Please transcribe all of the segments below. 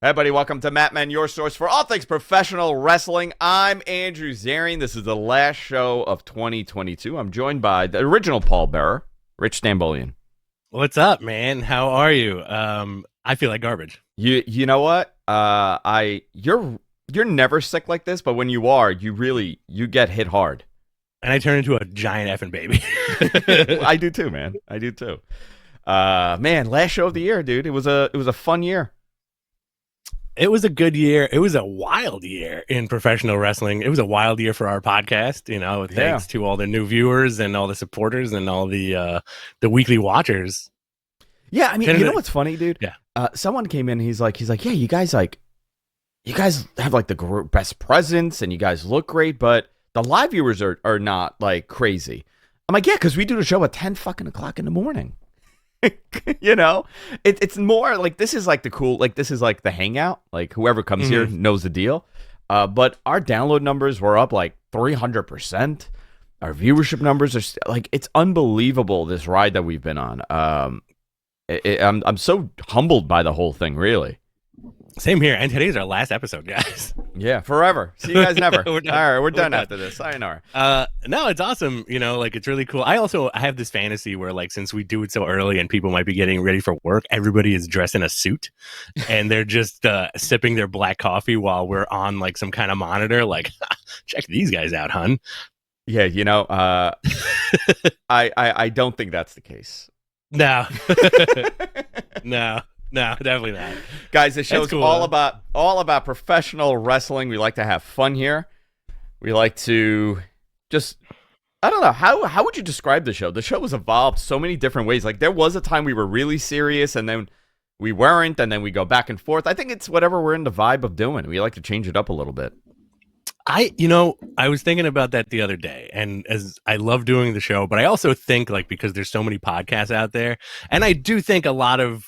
Hey, everybody, welcome to Matt Men, your source for all things professional wrestling. I'm Andrew Zarian. This is the last show of 2022. I'm joined by the original pallbearer, Rich Stambolian. What's up, man? How are you? I feel like garbage. You know what? You're never sick like this, but when you are, you get hit hard. And I turn into a giant effing baby. I do too, man. I do too. Man, last show of the year, dude. It was a fun year. It was a good year. It was a wild year in professional wrestling. It was a wild year for our podcast, thanks to all the new viewers and all the supporters and all the weekly watchers. Yeah, I mean, you know what's funny, dude? Yeah. Someone came in, he's like, yeah, you guys have like the best presence and you guys look great, but the live viewers are not like crazy. I'm like, yeah, because we do the show at 10 fucking o'clock in the morning. It's more like this is like this is like the hangout. Like whoever comes here knows the deal. But our download numbers were up like 300%. Our viewership numbers are like, it's unbelievable, this ride that we've been on. I'm so humbled by the whole thing, really. Same here. And today's our last episode, guys. Yeah, forever. See you guys never. All right, we're done after this. Sayonara. No, it's awesome. It's really cool. I have this fantasy where, like, since we do it so early and people might be getting ready for work, everybody is dressed in a suit and they're just sipping their black coffee while we're on like some kind of monitor. Like, check these guys out, hun. Yeah, I don't think that's the case. No. No, definitely not. Guys, this show's cool, all about professional wrestling. We like to have fun here. We like to just, I don't know, how would you describe the show? The show has evolved so many different ways. Like, there was a time we were really serious, and then we weren't, and then we go back and forth. I think it's whatever we're in the vibe of doing. We like to change it up a little bit. I was thinking about that the other day, and as I love doing the show, but I also think, like, because there's so many podcasts out there, and I do think a lot of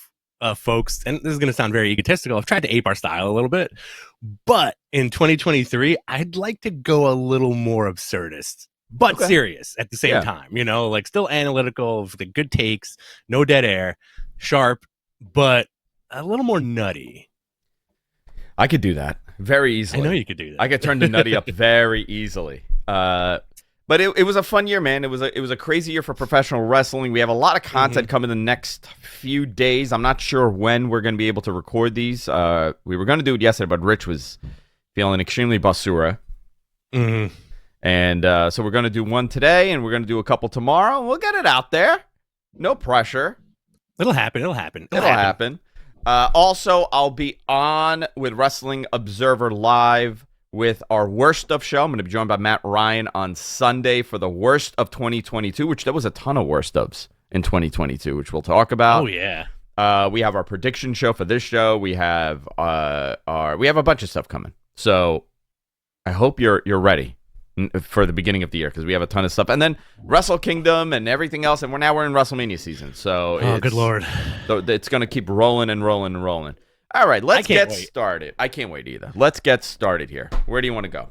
folks, and this is going to sound very egotistical, I've tried to ape our style a little bit, but in 2023, I'd like to go a little more absurdist, but serious at the same time, like still analytical, the good takes, no dead air, sharp, but a little more nutty. I could do that very easily. I know you could do that. I could turn the nutty up very easily. But it was a fun year, man. It was a crazy year for professional wrestling. We have a lot of content coming the next few days. I'm not sure when we're going to be able to record these. We were going to do it yesterday, but Rich was feeling extremely basura. And so we're going to do one today, and we're going to do a couple tomorrow. And we'll get it out there. No pressure. It'll happen. It'll happen. Also, I'll be on with Wrestling Observer Live with our Worst of show. I'm going to be joined by Matt Ryan on Sunday for the Worst of 2022, which there was a ton of Worst ofs in 2022, which we'll talk about. Oh, yeah. We have our prediction show for this show. We have we have a bunch of stuff coming. So I hope you're ready for the beginning of the year, because we have a ton of stuff. And then Wrestle Kingdom and everything else. And now we're in WrestleMania season. So good Lord. So it's going to keep rolling and rolling and rolling. All right, let's get started. I can't wait either. Let's get started here. Where do you want to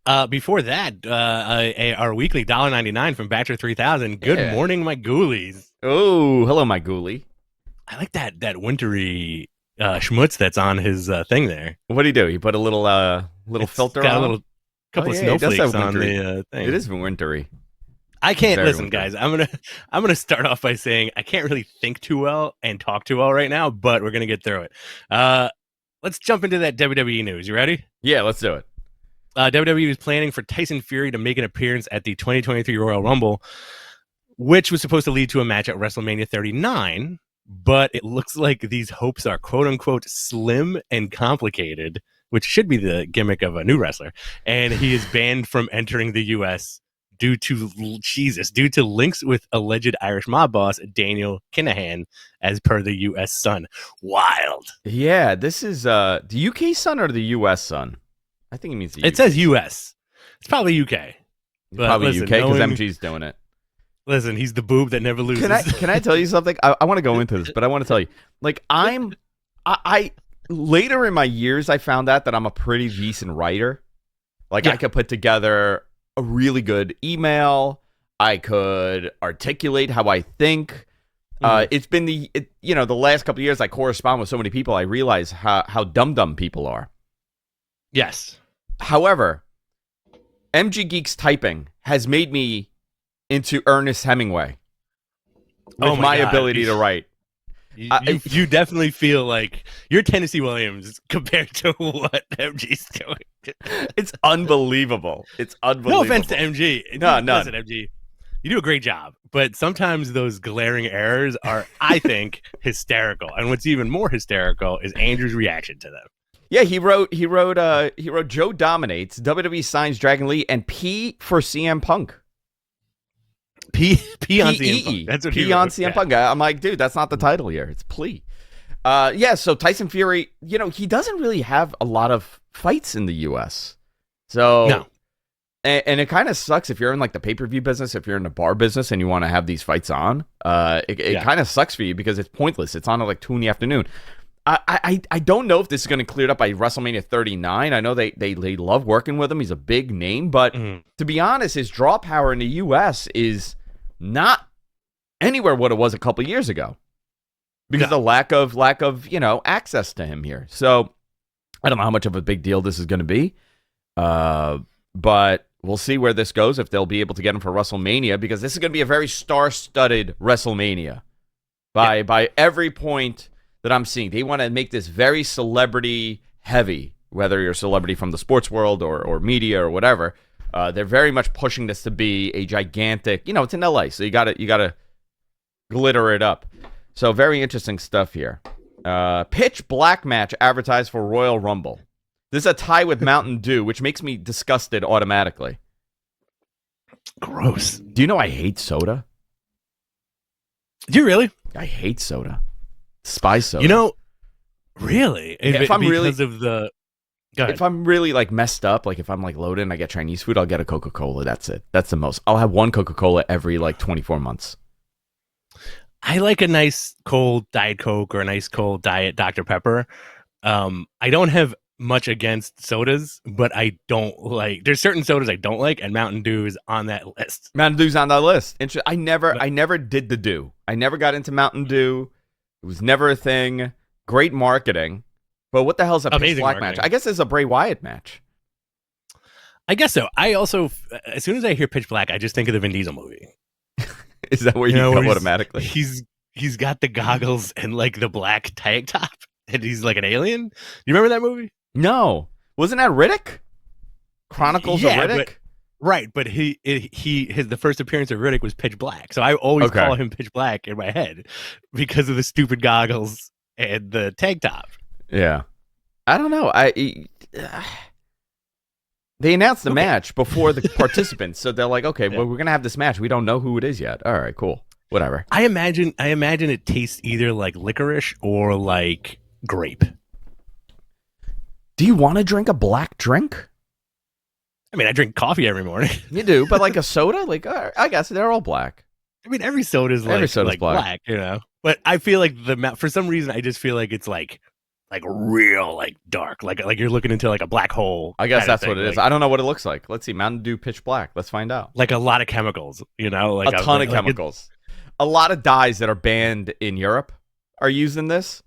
go? Before that, our weekly $1.99 from Batcher 3000. Good morning, my ghoulies. Oh, hello, my ghoulie. I like that wintry schmutz that's on his thing there. What do you do? You put a little filter got on? A little couple of snowflakes on the thing. It is wintry. I can't listen, guys. I'm gonna start off by saying I can't really think too well and talk too well right now, but we're gonna get through it. Let's jump into that WWE news. You ready? Yeah, let's do it. WWE is planning for Tyson Fury to make an appearance at the 2023 Royal Rumble, which was supposed to lead to a match at WrestleMania 39, but it looks like these hopes are quote unquote slim and complicated, which should be the gimmick of a new wrestler, and he is banned from entering the U.S. due to links with alleged Irish mob boss Daniel Kinahan, as per the U.S. Sun. Wild. Yeah, this is the UK Sun or the U.S. Sun? I think it means the UK. It says U.S. It's probably UK. But probably UK because MG's doing it. Listen, he's the boob that never loses. Can I tell you something? I want to go into this, but I want to tell you, like, I later in my years, I found out that I'm a pretty decent writer. Like, I could put together a really good email. I could articulate how I think. It's been the last couple of years I correspond with so many people, I realize how dumb people are. Yes. However, MG Geeks typing has made me into Ernest Hemingway with my ability to write. You definitely feel like you're Tennessee Williams compared to what MG's doing. It's unbelievable. It's unbelievable. No offense to MG. No. Listen, MG, you do a great job, but sometimes those glaring errors are, I think, hysterical. And what's even more hysterical is Andrew's reaction to them. Yeah, he wrote Joe dominates, WWE signs Dragon Lee, and P for CM Punk. P on CM Punk. That's what he wrote. On CM Punk. I'm like, dude, that's not the title here. It's Plea. So Tyson Fury, he doesn't really have a lot of fights in the U.S. So no. And it kind of sucks if you're in like the pay-per-view business, if you're in the bar business and you want to have these fights on. It kind of sucks for you because it's pointless. It's on at like 2 p.m. I don't know if this is going to clear it up by WrestleMania 39. I know they love working with him. He's a big name, but to be honest, his draw power in the U.S. is not anywhere what it was a couple of years ago because the lack of access to him here. So I don't know how much of a big deal this is going to be, but we'll see where this goes, if they'll be able to get him for WrestleMania, because this is going to be a very star-studded WrestleMania by every point that I'm seeing. They want to make this very celebrity heavy, whether you're a celebrity from the sports world or media or whatever. They're very much pushing this to be a gigantic, it's in LA, so you gotta glitter it up. So very interesting stuff here. Pitch Black match advertised for Royal Rumble. This is a tie with Mountain Dew, which makes me disgusted automatically. Gross. Do you know I hate soda? Do you really? I hate soda. Spice soda. Really? If I'm really like messed up, like if I'm like loaded and I get Chinese food, I'll get a Coca-Cola. That's it. That's the most. I'll have one Coca-Cola every like 24 months. I like a nice cold Diet Coke or a nice cold Diet Dr. Pepper. I don't have much against sodas, but I don't like. There's certain sodas I don't like, and Mountain Dew is on that list. Mountain Dew's on that list. I never did the Dew. I never got into Mountain Dew. It was never a thing. Great marketing. But what the hell is a Pitch Black match? I guess it's a Bray Wyatt match. I guess so. I also, as soon as I hear Pitch Black, I just think of the Vin Diesel movie. Is that where you go automatically? He's got the goggles and like the black tank top, and he's like an alien. You remember that movie? No. Wasn't that Riddick? Chronicles of Riddick? Right, but the first appearance of Riddick was Pitch Black. So I always call him Pitch Black in my head because of the stupid goggles and the tank top. Yeah. I don't know. They announced the match before the participants, so they're like, okay, well, we're going to have this match. We don't know who it is yet. All right, cool. Whatever. I imagine it tastes either like licorice or like grape. Do you want to drink a black drink? I mean, I drink coffee every morning. You do, but like a soda? Like, I guess they're all black. I mean, every soda's black, But I feel like for some reason, I just feel like it's like real, like dark, like you're looking into like a black hole. I guess that's what it is. I don't know what it looks like. Let's see. Mountain Dew Pitch Black. Let's find out. Like a lot of chemicals, like a ton of chemicals. A lot of dyes that are banned in Europe are used in this.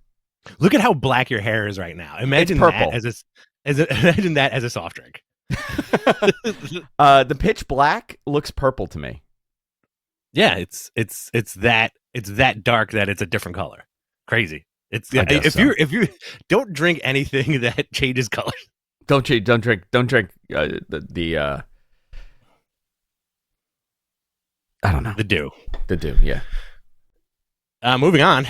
Look at how black your hair is right now. Imagine purple. Imagine that as a soft drink. The Pitch Black looks purple to me. Yeah, it's that dark that it's a different color. Crazy. If you don't drink anything that changes color. Don't drink the I don't know. The Dew, yeah. Moving on.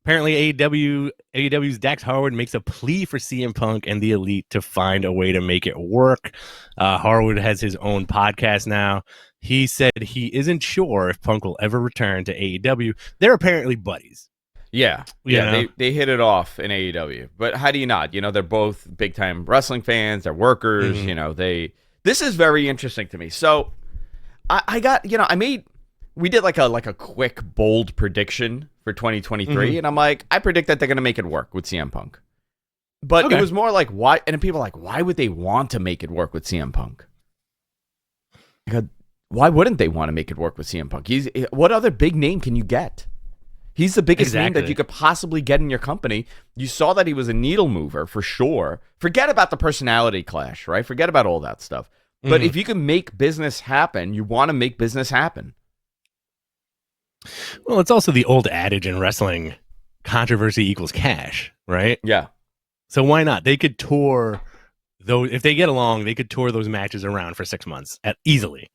Apparently, AEW's Dax Harwood makes a plea for CM Punk and the Elite to find a way to make it work. Harwood has his own podcast now. He said he isn't sure if Punk will ever return to AEW. They're apparently buddies. Yeah. They hit it off in AEW. But how do you not? They're both big time wrestling fans. They're workers. Mm-hmm. This is very interesting to me. So we did like a quick bold prediction for 2023, and I'm like, I predict that they're gonna make it work with CM Punk. But it was more like, why? And people are like, why would they want to make it work with CM Punk? Why wouldn't they want to make it work with CM Punk? What other big name can you get? He's the biggest name Exactly. that you could possibly get in your company. You saw that he was a needle mover for sure. Forget about the personality clash, right? Forget about all that stuff. But if you can make business happen, you want to make business happen. Well, it's also the old adage in wrestling, controversy equals cash, right? Yeah. So why not? They could tour those, if they get along, they could tour those matches around for 6 months easily.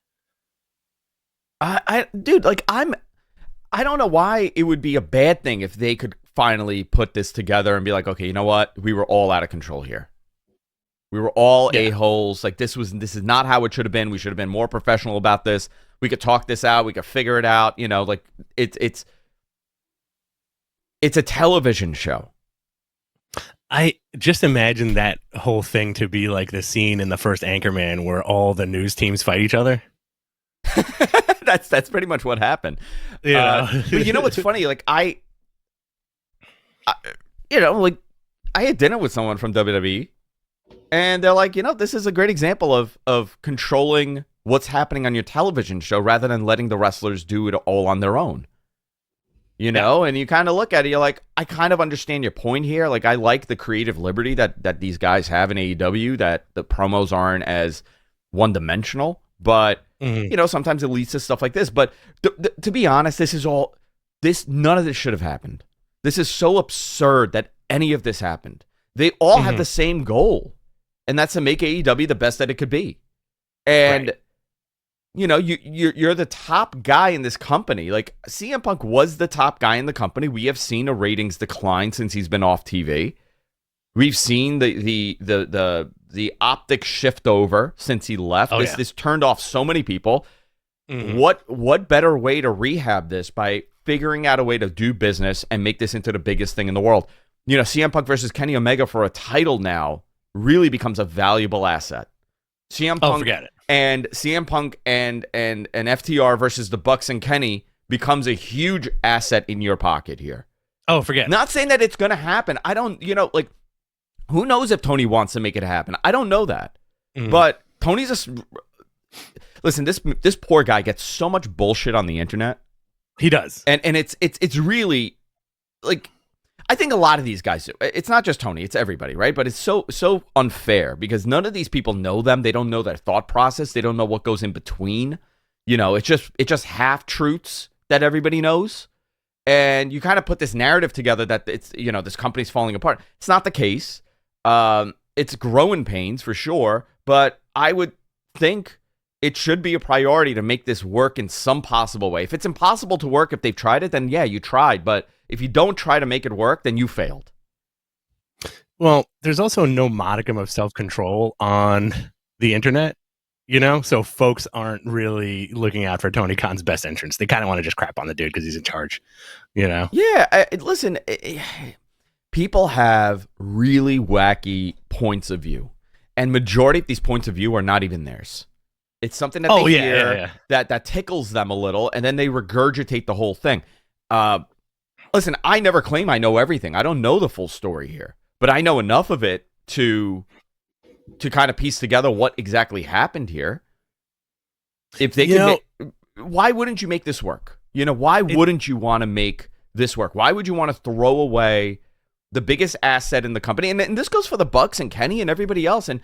Dude, like I don't know why it would be a bad thing if they could finally put this together and be like, okay, you know what? We were all out of control here. We were all a-holes. Like this is not how it should have been. We should have been more professional about this. We could talk this out. We could figure it out. You know, like it's a television show. I just imagine that whole thing to be like the scene in the first Anchorman where all the news teams fight each other. That's pretty much what happened. Yeah. But you know what's funny? Like I had dinner with someone from WWE, and they're like, this is a great example of controlling what's happening on your television show rather than letting the wrestlers do it all on their own. And you kind of look at it, you're like, I kind of understand your point here. Like, I like the creative liberty that these guys have in AEW, that the promos aren't as one-dimensional, but, sometimes it leads to stuff like this. But to be honest, none of this should have happened. This is so absurd that any of this happened. They all have the same goal, and that's to make AEW the best that it could be. And... Right. You're the top guy in this company. Like, CM Punk was the top guy in the company. We have seen a ratings decline since he's been off TV. We've seen the optic shift over since he left. This turned off so many people. What better way to rehab this by figuring out a way to do business and make this into the biggest thing in the world? CM Punk versus Kenny Omega for a title now really becomes a valuable asset. CM Punk, forget it. And CM Punk and FTR versus the Bucks and Kenny becomes a huge asset in your pocket here. Oh, forget it. Not saying that it's going to happen. I don't, who knows if Tony wants to make it happen? I don't know that. But Tony's listen, this poor guy gets so much bullshit on the internet. He does. And it's really, like, I think a lot of these guys do. It's not just Tony, it's everybody, right? But it's so unfair because none of these people know them. They don't know their thought process. They don't know what goes in between. It's just half truths that everybody knows. And you kind of put this narrative together that it's, this company's falling apart. It's not the case. It's growing pains for sure, but I would think it should be a priority to make this work in some possible way. If it's impossible to work, if they've tried it, then yeah, you tried, but if you don't try to make it work, then you failed. Well, there's also no modicum of self-control on the internet, so folks aren't really looking out for Tony Khan's best interest. They kind of want to just crap on the dude because he's in charge, Yeah, listen, people have really wacky points of view, and majority of these points of view are not even theirs. It's something that they hear that tickles them a little, and then they regurgitate the whole thing. Listen, I never claim I know everything. I don't know the full story here, but I know enough of it to kind of piece together what exactly happened here. If they can, why wouldn't you make this work? Why wouldn't you want to make this work? Why would you want to throw away the biggest asset in the company? And this goes for the Bucks and Kenny and everybody else. And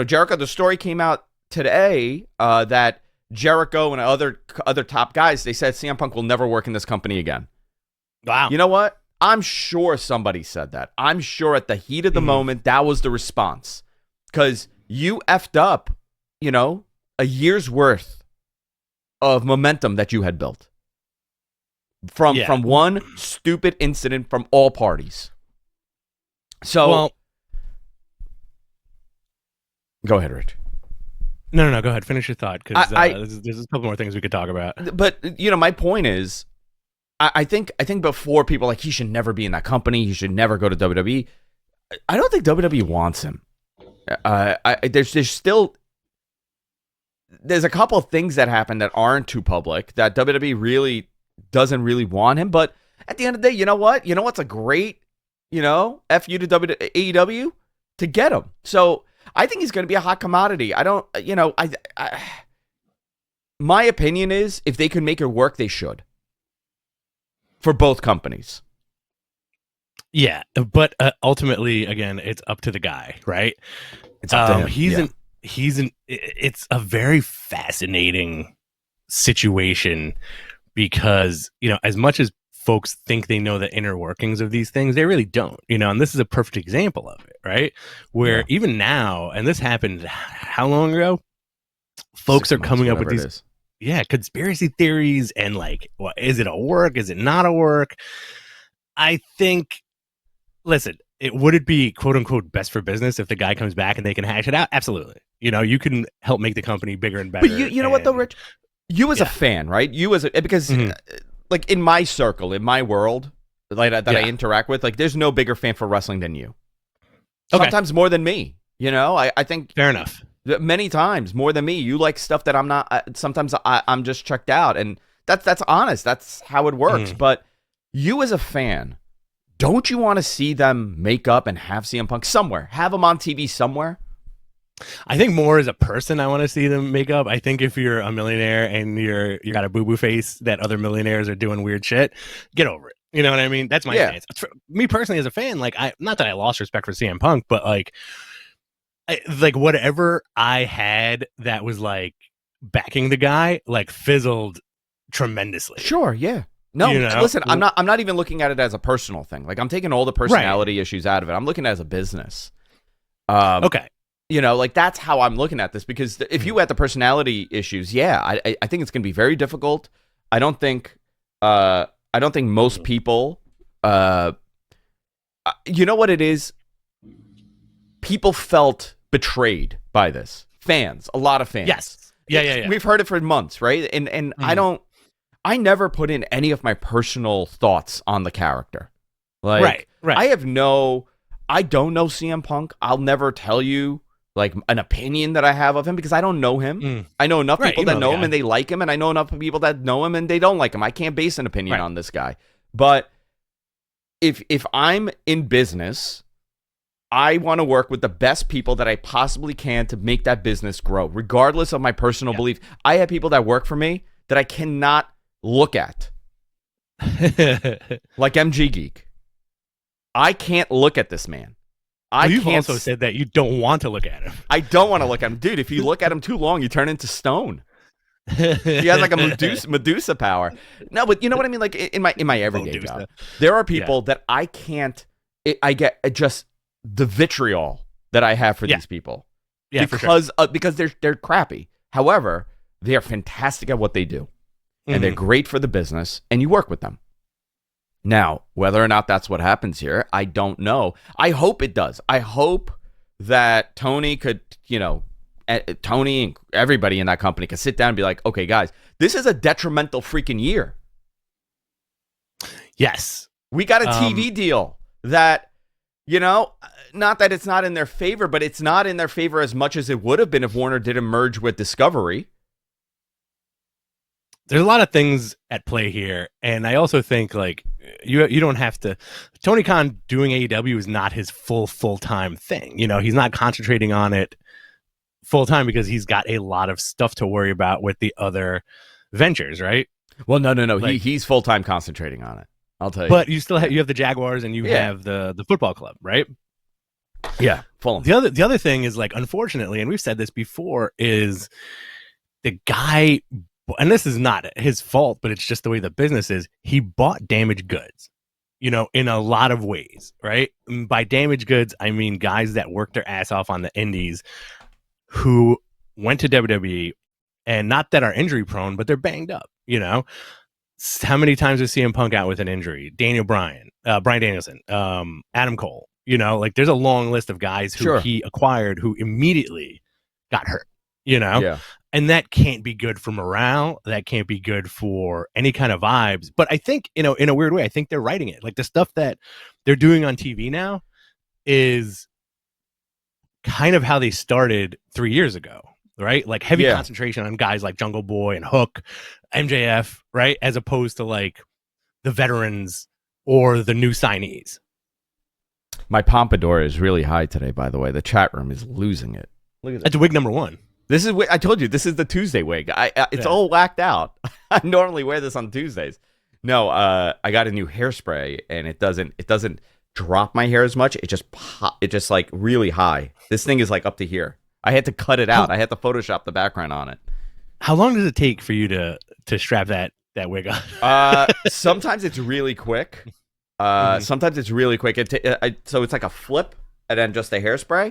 Jericho, the story came out today that Jericho and other top guys, they said CM Punk will never work in this company again. Wow. You know what? I'm sure somebody said that. I'm sure at the heat of the moment, that was the response. Because you effed up, a year's worth of momentum that you had built. From one stupid incident from all parties. So, go ahead, Rich. No, go ahead. Finish your thought, because there's a couple more things we could talk about. But, my point is, I think before people like he should never be in that company, he should never go to WWE. I don't think WWE wants him. There's a couple of things that happen that aren't too public that WWE really doesn't really want him. But at the end of the day, you know what? You know what's a great, F you to AEW? To get him. So I think he's going to be a hot commodity. I don't, my opinion is if they can make it work, they should. Mm-hmm. for both companies. Yeah, but ultimately, again, it's up to the guy, right? It's up to him. It's a very fascinating situation because, as much as folks think they know the inner workings of these things, they really don't, and this is a perfect example of it, right? Where even now, and this happened how long ago? Folks 6 are months, coming up with whatever it these is. conspiracy theories and like, well, is it a work? Is it not a work? I think, listen, would it be quote unquote best for business if the guy comes back and they can hash it out? Absolutely. You can help make the company bigger and better. But you know what though, Rich? You as a fan, right? Because like in my circle, in my world, like that I interact with, like there's no bigger fan for wrestling than you. Sometimes more than me. I think fair enough. Many times more than me. You like stuff that I'm not. Sometimes I'm just checked out, and that's honest. That's how it works. But you as a fan, don't you want to see them make up and have CM Punk somewhere? Have him on TV somewhere? I think more as a person, I want to see them make up. I think if you're a millionaire and you got a boo-boo face that other millionaires are doing weird shit, get over it. You know what I mean? That's my stance. For me personally as a fan, like not that I lost respect for CM Punk, but like whatever I had that was like backing the guy, like fizzled tremendously. Sure, yeah. No, listen, I'm not even looking at it as a personal thing. Like I'm taking all the personality issues out of it. I'm looking at it as a business. Okay. Like that's how I'm looking at this, because if you had the personality issues, I think it's going to be very difficult. I don't think most people, you know what it is? People felt betrayed by this. Fans, a lot of fans. Yes. Yeah. We've heard it for months, right? And I never put in any of my personal thoughts on the character. Like, right. I don't know CM Punk. I'll never tell you like an opinion that I have of him because I don't know him. I know enough people that know him and they like him, and I know enough people that know him and they don't like him. I can't base an opinion on this guy. But if I'm in business, I want to work with the best people that I possibly can to make that business grow, regardless of my personal belief. I have people that work for me that I cannot look at. Like MG Geek. I can't look at this man. You've also said that you don't want to look at him. I don't want to look at him. Dude, if you look at him too long, you turn into stone. He has like a Medusa power. No, but you know what I mean? Like in my everyday job, there are people that I can't, I get just the vitriol that I have for these people. Yeah, because they're crappy. However, they are fantastic at what they do. And they're great for the business, and you work with them. Now, whether or not that's what happens here, I don't know. I hope it does. I hope that Tony could, Tony and everybody in that company could sit down and be like, okay, guys, this is a detrimental freaking year. Yes. We got a TV deal that, not that it's not in their favor, but it's not in their favor as much as it would have been if Warner didn't merge with Discovery. There's a lot of things at play here, and I also think like you don't have to. Tony Khan doing AEW is not his full-time thing. He's not concentrating on it full time because he's got a lot of stuff to worry about with the other ventures, right? Well, no. Like, he's full-time concentrating on it. I'll tell you. But you still have the Jaguars and you have the football club, right? Yeah, Fulham. The other thing is like, unfortunately, and we've said this before, is the guy. And this is not his fault, but it's just the way the business is. He bought damaged goods, in a lot of ways, right? And by damaged goods, I mean guys that worked their ass off on the indies who went to WWE, and not that are injury prone, but they're banged up, How many times was CM Punk out with an injury? Daniel Bryan, Bryan Danielson, Adam Cole, like there's a long list of guys who he acquired who immediately got hurt, Yeah. And that can't be good for morale. That can't be good for any kind of vibes. But I think, in a weird way, I think they're writing it. Like the stuff that they're doing on TV now is kind of how they started 3 years ago, right? Like heavy concentration on guys like Jungle Boy and Hook, MJF, right? As opposed to like the veterans or the new signees. My pompadour is really high today, by the way. The chat room is losing it. Look at that. That's wig number one. This is, I told you, this is the Tuesday wig. It's all whacked out. I normally wear this on Tuesdays. No, I got a new hairspray, and it doesn't drop my hair as much. It just like really high. This thing is like up to here. I had to cut it out. I had to Photoshop the background on it. How long does it take for you to strap that wig on? Sometimes it's really quick. Sometimes it's really quick. So it's like a flip and then just a hairspray.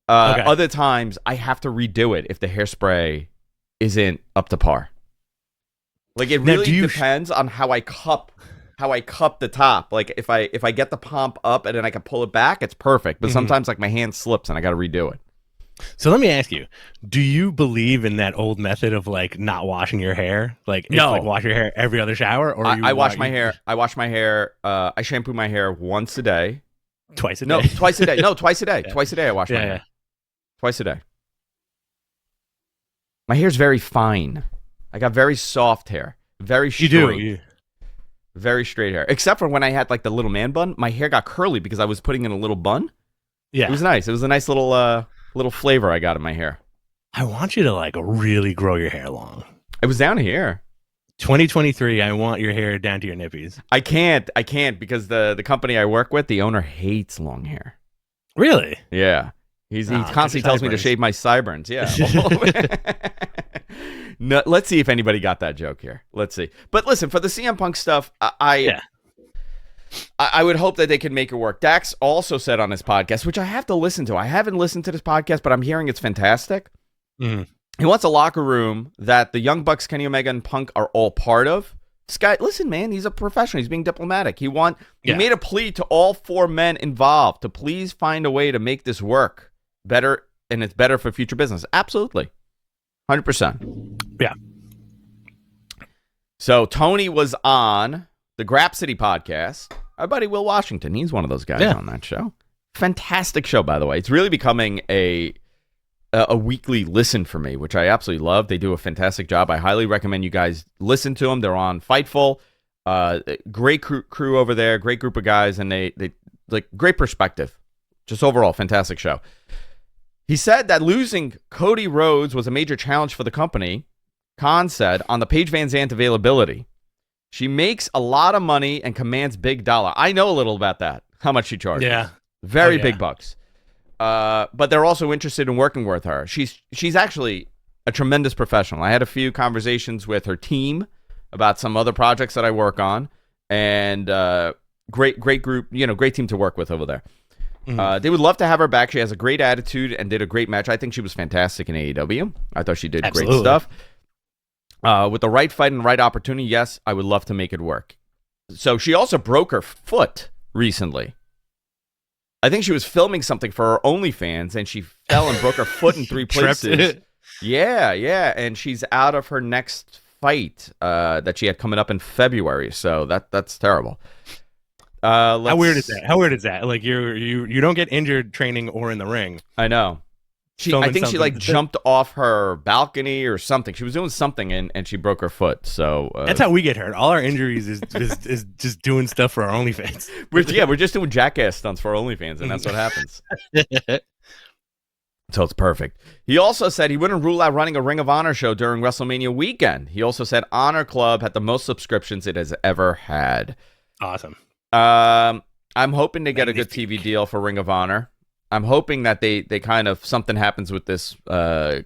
Okay. Other times I have to redo it if the hairspray isn't up to par. Like it really depends on how I cup the top. Like if I get the pomp up and then I can pull it back, it's perfect. But sometimes like my hand slips and I got to redo it. So let me ask you, do you believe in that old method of like not washing your hair? Like, no. Like wash your hair every other shower? Or I wash my hair. I wash my hair. I shampoo my hair once a day. Twice a day? No, twice a day. No, twice a day. Yeah. Twice a day I wash my hair. Twice a day. My hair's very fine. I got very soft hair. Very straight. You do. Very straight hair. Except for when I had like the little man bun, my hair got curly because I was putting in a little bun. Yeah. It was nice. It was a nice little flavor I got in my hair. I want you to like really grow your hair long. It was down here. 2023, I want your hair down to your nippies. I can't because the company I work with, the owner hates long hair. Really? Yeah. He constantly tells me to shave my sideburns. Yeah. No, let's see if anybody got that joke here. Let's see. But listen, for the CM Punk stuff, I would hope that they can make it work. Dax also said on his podcast, which I have to listen to. I haven't listened to this podcast, but I'm hearing it's fantastic. Mm-hmm. He wants a locker room that the Young Bucks, Kenny Omega, and Punk are all part of. This guy, listen, man, he's a professional. He's being diplomatic. He made a plea to all four men involved to please find a way to make this work better, and it's better for future business. Absolutely. 100%. Yeah. So Tony was on the Grap City podcast. Our buddy Will Washington, he's one of those guys on that show. Fantastic show, by the way. It's really becoming a weekly listen for me, which I absolutely love. They do a fantastic job. I highly recommend you guys listen to them. They're on Fightful. Great crew over there, great group of guys, and they like great perspective. Just overall, fantastic show. He said that losing Cody Rhodes was a major challenge for the company. Khan said on the Paige Van Zandt availability, she makes a lot of money and commands big dollar. I know a little about that, how much she charges. Yeah. Very big bucks. But they're also interested in working with her. She's actually a tremendous professional. I had a few conversations with her team about some other projects that I work on, and great group, great team to work with over there. Mm-hmm. They would love to have her back. She has a great attitude and did a great match. I think she was fantastic in AEW. I thought she did great stuff. With the right fight and the right opportunity, yes, I would love to make it work. So she also broke her foot recently. I think she was filming something for her OnlyFans, and she fell and broke her foot in 3 places. Yeah, and she's out of her next fight that she had coming up in February. So that's terrible. How weird is that? Like you don't get injured training or in the ring. I know. I think she like jumped off her balcony or something. She was doing something and she broke her foot. So that's how we get hurt. All our injuries is just doing stuff for our OnlyFans. We're just doing jackass stunts for our OnlyFans, and that's what happens. So it's perfect. He also said he wouldn't rule out running a Ring of Honor show during WrestleMania weekend. He also said Honor Club had the most subscriptions it has ever had. Awesome. I'm hoping to get a good TV deal for Ring of Honor. I'm hoping that they kind of something happens with this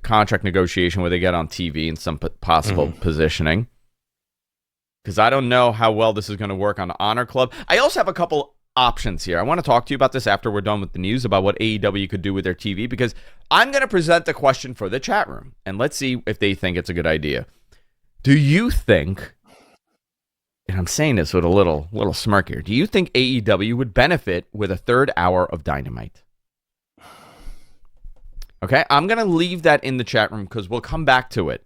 contract negotiation where they get on TV in some possible positioning. Because I don't know how well this is going to work on Honor Club. I also have a couple options here. I want to talk to you about this after we're done with the news about what AEW could do with their TV, because I'm going to present the question for the chat room, and let's see if they think it's a good idea. Do you think, and I'm saying this with a little smirk here, do you think AEW would benefit with a third hour of Dynamite? Okay, I'm going to leave that in the chat room because we'll come back to it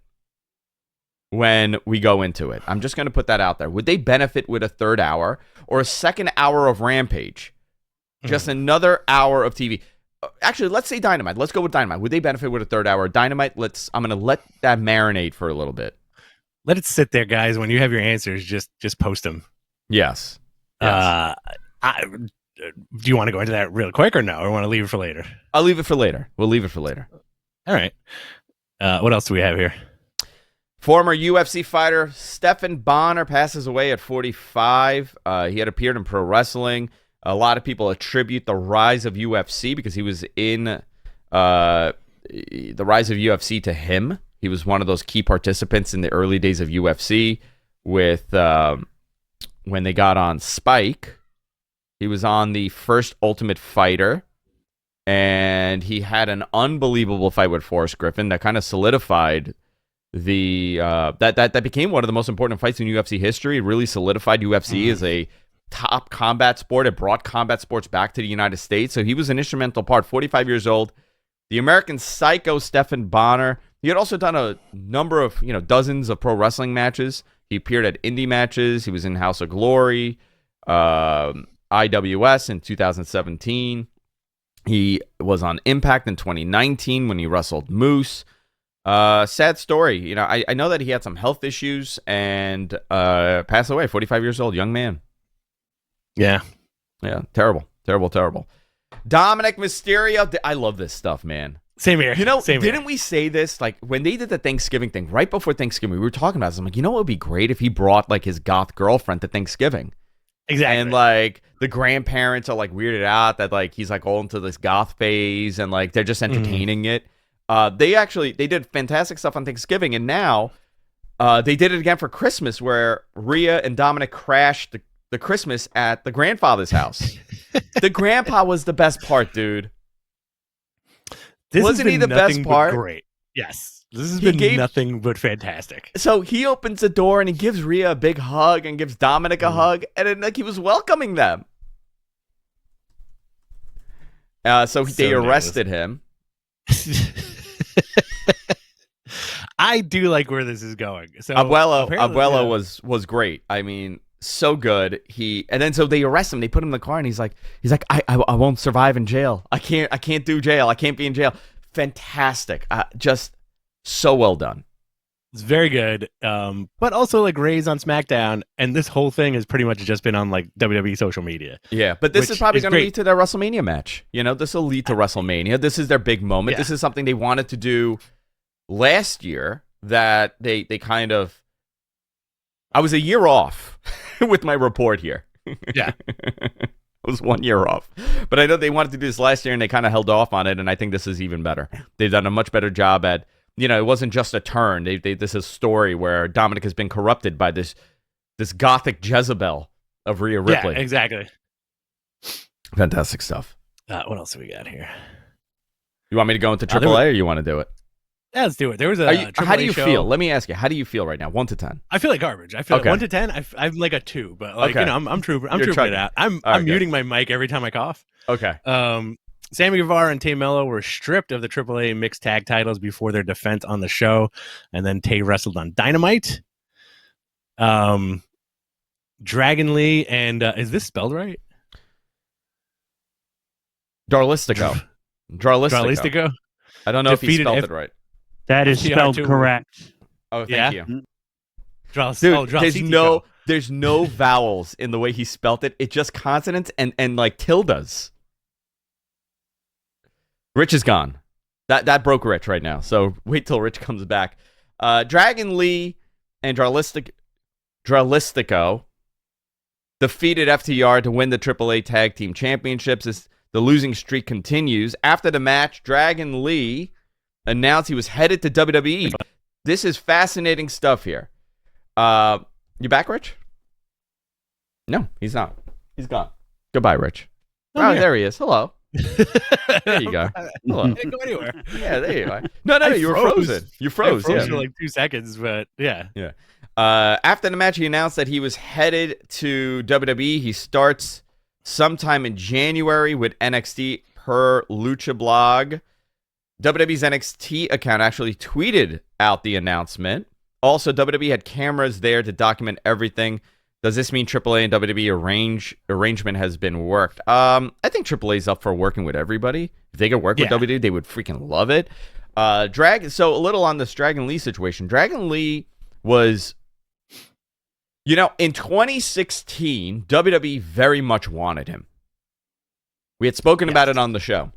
when we go into it. I'm just going to put that out there. Would they benefit with a third hour or a second hour of Rampage? Just another hour of TV. Actually, let's say Dynamite. Let's go with Dynamite. Would they benefit with a third hour of Dynamite? I'm going to let that marinate for a little bit. Let it sit there, guys. When you have your answers, just post them. Yes. Do you want to go into that real quick or no? Or want to leave it for later? I'll leave it for later. We'll leave it for later. All right. What else do we have here? Former UFC fighter Stephan Bonnar passes away at 45. He had appeared in pro wrestling. A lot of people attribute the rise of UFC because he was in the rise of UFC to him. He was one of those key participants in the early days of UFC with when they got on Spike. He was on the first Ultimate Fighter, and he had an unbelievable fight with Forrest Griffin that kind of solidified the that became one of the most important fights in UFC history. It really solidified UFC as a top combat sport. It brought combat sports back to the United States. So he was an instrumental part. 45 years old. The American Psycho Stephan Bonnar. He had also done a number of, dozens of pro wrestling matches. He appeared at indie matches. He was in House of Glory, IWS in 2017. He was on Impact in 2019 when he wrestled Moose. Sad story. I know that he had some health issues and passed away. 45 years old, young man. Yeah. Yeah, terrible. Dominic Mysterio. I love this stuff, man. Same here. Didn't we say this? Like, when they did the Thanksgiving thing, right before Thanksgiving, we were talking about this. I'm like, what would be great if he brought, like, his goth girlfriend to Thanksgiving? Exactly. And, like, the grandparents are, like, weirded out that, like, he's, like, all into this goth phase, and, like, they're just entertaining it. They did fantastic stuff on Thanksgiving, and now they did it again for Christmas, where Rhea and Dominic crashed the Christmas at the grandfather's house. The grandpa was the best part, dude. Wasn't he the best part? Great. Yes. This has been nothing but fantastic. So he opens the door and he gives Rhea a big hug and gives Dominic a hug, and then, like, he was welcoming them. So they arrested him. I do like where this is going. So Abuelo was great. I mean, so good. So they arrest him. They put him in the car, and he's like, I won't survive in jail. I can't do jail. I can't be in jail. Fantastic. Just so well done. It's very good. But also, like, Ray's on SmackDown, and this whole thing has pretty much just been on, like, WWE social media. Yeah, but this is probably going to lead to their WrestleMania match. This will lead to WrestleMania. This is their big moment. Yeah. This is something they wanted to do last year that they kind of... I was a year off with my report here. Yeah. I was 1 year off. But I know they wanted to do this last year, and they kind of held off on it, and I think this is even better. They've done a much better job at... it wasn't just a turn. This is a story where Dominic has been corrupted by this gothic Jezebel of Rhea Ripley. Yeah, exactly. Fantastic stuff. What else do we got here? You want me to go into AAA, or you want to do it? Yeah, let's do it. There was a how do you show. feel? Let me ask you. How do you feel right now? 1 to 10. I feel like garbage. I feel like 1 to 10. I'm like a 2, but like I'm trooping it out. I'm muting my mic every time I cough. Okay. Sammy Guevara and Tay Mello were stripped of the AAA mixed tag titles before their defense on the show, and then Tay wrestled on Dynamite. Dragon Lee and is this spelled right? Darlistico. I don't know if he spelled it right. That is spelled correct. Oh, thank you. Dude, there's no vowels in the way he spelled it. It's just consonants and like tildes. Rich is gone. That broke Rich right now. So wait till Rich comes back. Dragon Lee and Dralistico defeated FTR to win the AAA Tag Team Championships as the losing streak continues. After the match, Dragon Lee announced he was headed to WWE. This is fascinating stuff here. You back, Rich? No, he's not. He's gone. Goodbye, Rich. Oh, there he is. Hello. There you go. Hello. I didn't go anywhere. Yeah, there you are. No, you were frozen. You froze. I froze for like 2 seconds, but yeah. Yeah. After the match, he announced that he was headed to WWE. He starts sometime in January with NXT per Lucha Blog. WWE's NXT account actually tweeted out the announcement. Also, WWE had cameras there to document everything. Does this mean AAA and WWE arrangement has been worked? I think AAA's up for working with everybody. If they could work with WWE, they would freaking love it. So a little on this Dragon Lee situation. Dragon Lee was, in 2016, WWE very much wanted him. We had spoken about it on the show.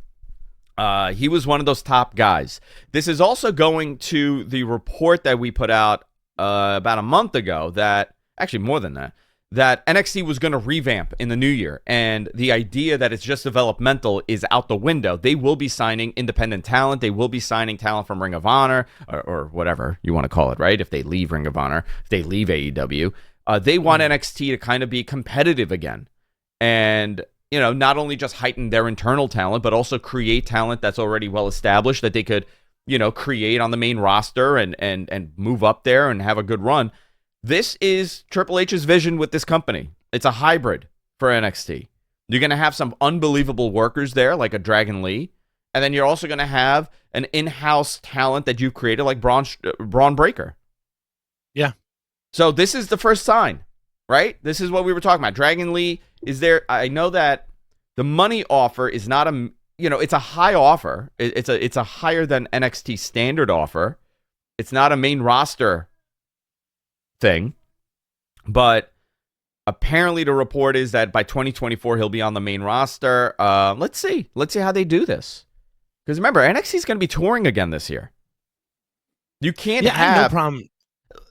He was one of those top guys. This is also going to the report that we put out about a month ago that, actually more than that, that NXT was going to revamp in the new year. And the idea that it's just developmental is out the window. They will be signing independent talent. They will be signing talent from Ring of Honor or whatever you want to call it, right? If they leave Ring of Honor, if they leave AEW, they want NXT to kind of be competitive again. And, you know, not only just heighten their internal talent, but also create talent that's already well established that they could, you know, create on the main roster and move up there and have a good run. This is Triple H's vision with this company. It's a hybrid for NXT. You're going to have some unbelievable workers there, like a Dragon Lee, and then you're also going to have an in-house talent that you've created, like Braun Breaker. Yeah. So this is the first sign, right? This is what we were talking about. Dragon Lee is there. I know that the money offer is not a, you know, it's a high offer. It's a higher than NXT standard offer. It's not a main roster thing, but apparently the report is that by 2024 he'll be on the main roster. Let's see how they do this, because remember, NXT is going to be touring again this year. You can't have no problem.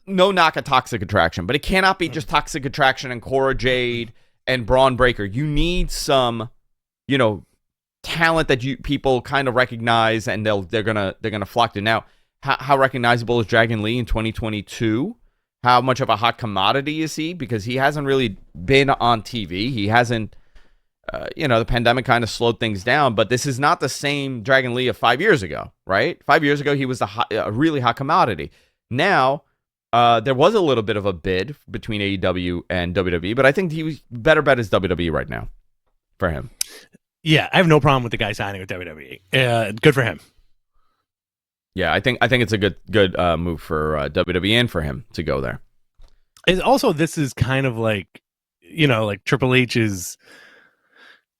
No knock at Toxic Attraction, but it cannot be just Toxic Attraction and Cora Jade and Braun Breaker. You need some, you know, talent that people kind of recognize, and they're gonna flock to. Now, how recognizable is Dragon Lee in 2022? How much of a hot commodity is he? Because he hasn't really been on TV. He hasn't, you know, the pandemic kind of slowed things down. But this is not the same Dragon Lee of 5 years ago, right? 5 years ago, he was a really hot commodity. Now, there was a little bit of a bid between AEW and WWE, but I think he was better bet is WWE right now for him. Yeah, I have no problem with the guy signing with WWE. Good for him. Yeah, I think it's a good move for WWE and for him to go there. And also, this is kind of like, you know, like Triple H's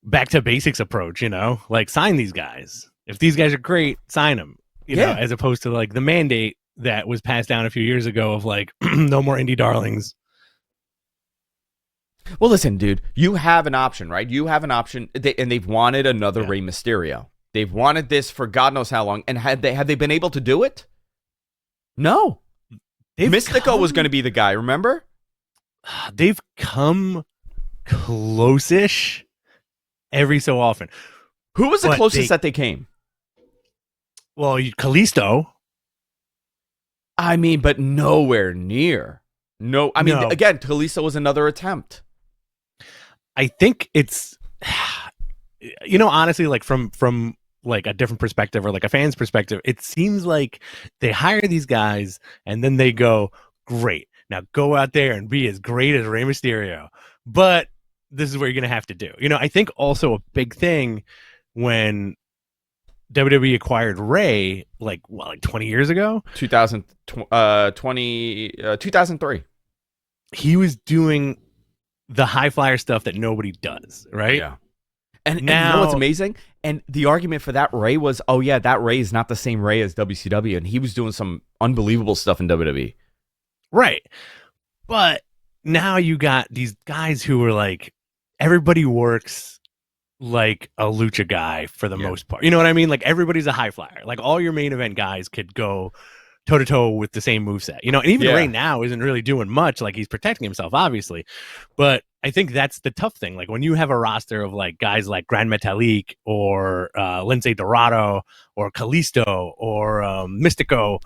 back to basics approach. You know, like sign these guys. If these guys are great, sign them. You know, as opposed to like the mandate that was passed down a few years ago of like no more indie darlings. Well, listen, dude, you have an option, right? You have an option, and they've wanted another Rey Mysterio. They've wanted this for God knows how long, and have they been able to do it? No. Mystico was going to be the guy, remember? They've come close-ish every so often. Who was the closest that they came? Well, Kalisto. I mean, but nowhere near. No, I mean, again, Kalisto was another attempt. I think it's, you know, honestly, like from like a different perspective or like a fan's perspective, it seems like they hire these guys and then they go, great, now go out there and be as great as Rey Mysterio. But this is what you're going to have to do. You know, I think also a big thing when WWE acquired Rey, like 20 years ago? 2003. He was doing the high flyer stuff that nobody does, right? Yeah. And now, you know what's amazing? And the argument for that Rey was, oh yeah, that Rey is not the same Rey as WCW, and he was doing some unbelievable stuff in WWE. Right. But now you got these guys who are like, everybody works like a lucha guy for the most part. You know what I mean? Like everybody's a high flyer. Like all your main event guys could go toe to toe with the same moveset, you know, and even Rey now isn't really doing much. Like he's protecting himself, obviously, but I think that's the tough thing. Like when you have a roster of like guys like Grand Metalik or Lince Dorado or Kalisto or Mystico,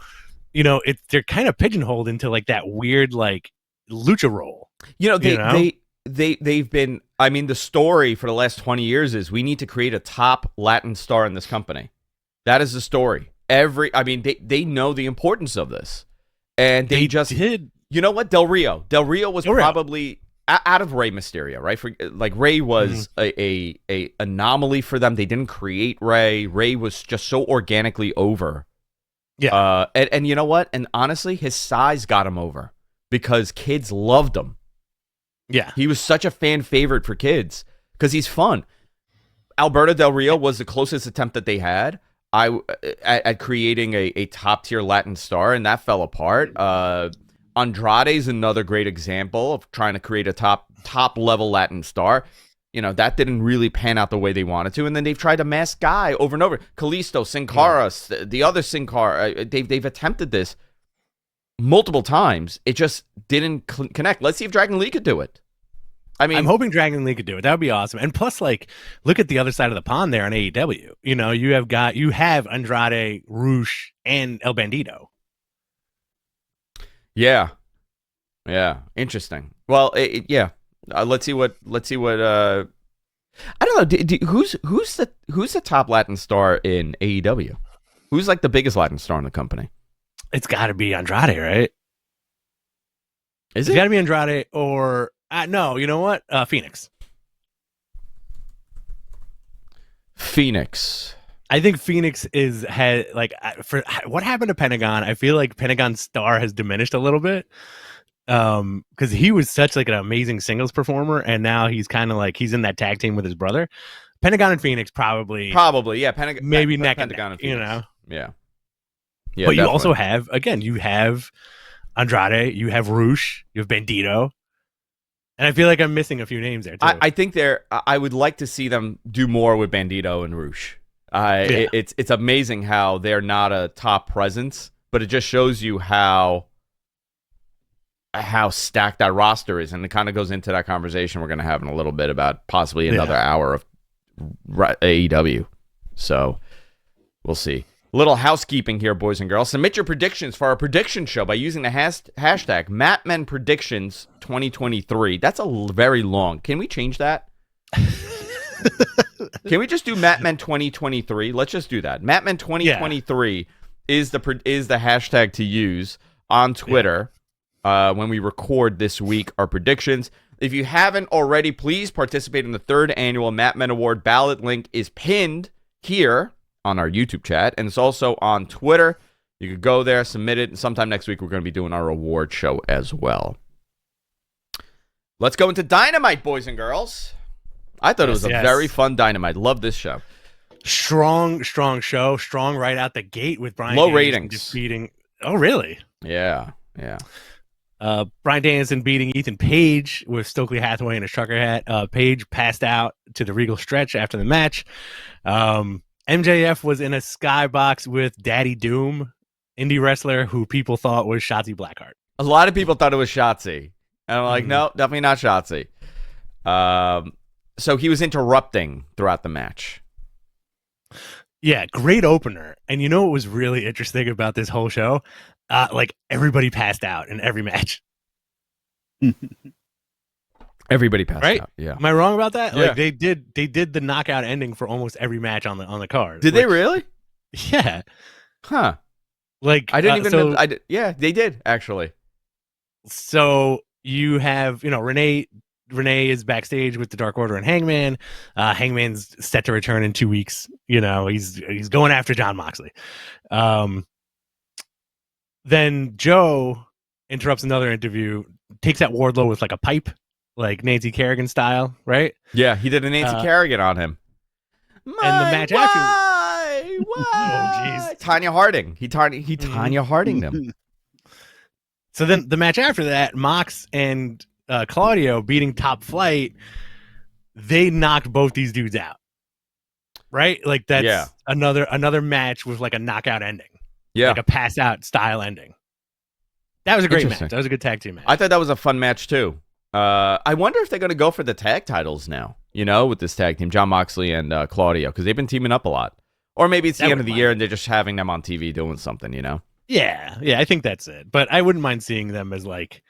you know, they're kind of pigeonholed into like that weird like lucha role. You know, they've been. I mean, the story for the last 20 years is we need to create a top Latin star in this company. That is the story. They know the importance of this, and they just did. You know what? Del Rio was probably out of Rey Mysterio, right? Like Rey was a anomaly for them. They didn't create Rey. Rey was just so organically over. Yeah. And you know what? And honestly, his size got him over because kids loved him. Yeah. He was such a fan favorite for kids because he's fun. Alberto Del Rio was the closest attempt that they had at creating a top tier Latin star, and that fell apart. Andrade is another great example of trying to create a top level Latin star. You know, that didn't really pan out the way they wanted to, and then they've tried to mask Guy over and over. Kalisto, Sin Cara, the other Sin Cara, they've attempted this multiple times. It just didn't connect. Let's see if Dragon Lee could do it. I mean, I'm hoping Dragon Lee could do it. That would be awesome. And plus, like, look at the other side of the pond there on AEW. You know, you have Andrade, Rush, and El Bandito. Yeah. Interesting. Well, yeah. Let's see what. I don't know. Who's the top Latin star in AEW? Who's like the biggest Latin star in the company? It's got to be Andrade, right? It's got to be Andrade or no? You know what? Phoenix. I think Phoenix for what happened to Pentagon. I feel like Pentagon's star has diminished a little bit. Because he was such like an amazing singles performer, and now he's kind of like he's in that tag team with his brother. Pentagon and Phoenix probably, yeah. Maybe Pentagon and Phoenix, you know, yeah. But definitely. You also have you have Andrade, you have Rush, you have Bandito, and I feel like I'm missing a few names there too. I think I would like to see them do more with Bandito and Rush. It's amazing how they're not a top presence, but it just shows you how stacked that roster is, and it kind of goes into that conversation we're going to have in a little bit about possibly another hour of AEW. So we'll see. Little housekeeping here, boys and girls. Submit your predictions for our prediction show by using the hashtag MattMenPredictions 2023. That's very long. Can we change that? Can we just do MattMen 2023? Let's just do that. MattMen 2023 is the hashtag to use on Twitter when we record this week our predictions. If you haven't already, please participate in the 3rd annual MattMen Award. Ballot link is pinned here on our YouTube chat, and it's also on Twitter. You could go there, submit it, and sometime next week we're going to be doing our award show as well. Let's go into Dynamite, boys and girls. I thought it was a very fun Dynamite. Love this show. Strong show. Strong right out the gate with Brian. Low ratings. Defeating. Oh, really? Yeah. Brian Danielson beating Ethan Page with Stokely Hathaway in a trucker hat. Page passed out to the Regal stretch after the match. MJF was in a skybox with Daddy Doom, indie wrestler who people thought was Shotzi Blackheart. A lot of people thought it was Shotzi. And I'm like, no, definitely not Shotzi. So he was interrupting throughout the match. Yeah, great opener. And you know what was really interesting about this whole show? Like everybody passed out in every match. Everybody passed out. Yeah. Am I wrong about that? Yeah. Like they did the knockout ending for almost every match on the card. Did they really? Yeah. Huh. Like I didn't even know. Yeah, they did actually. So you have, Renee is backstage with the Dark Order and Hangman. Hangman's set to return in 2 weeks. He's going after Jon Moxley. Then Joe interrupts another interview, takes out Wardlow with like a pipe, like Nancy Kerrigan style, right? Yeah, he did a Nancy Kerrigan on him. And the match after. Why? Oh, jeez. Tanya Harding. He Tanya Harding them. So then the match after that, Mox and Claudio beating Top Flight, they knocked both these dudes out. Right? Like that's another match with like a knockout ending. Yeah. Like a pass out style ending. That was a great match. That was a good tag team match. I thought that was a fun match too. I wonder if they're going to go for the tag titles now, with this tag team, Jon Moxley and Claudio, because they've been teaming up a lot. Or maybe it's the end of the year and they're just having them on TV doing something, Yeah, I think that's it. But I wouldn't mind seeing them as like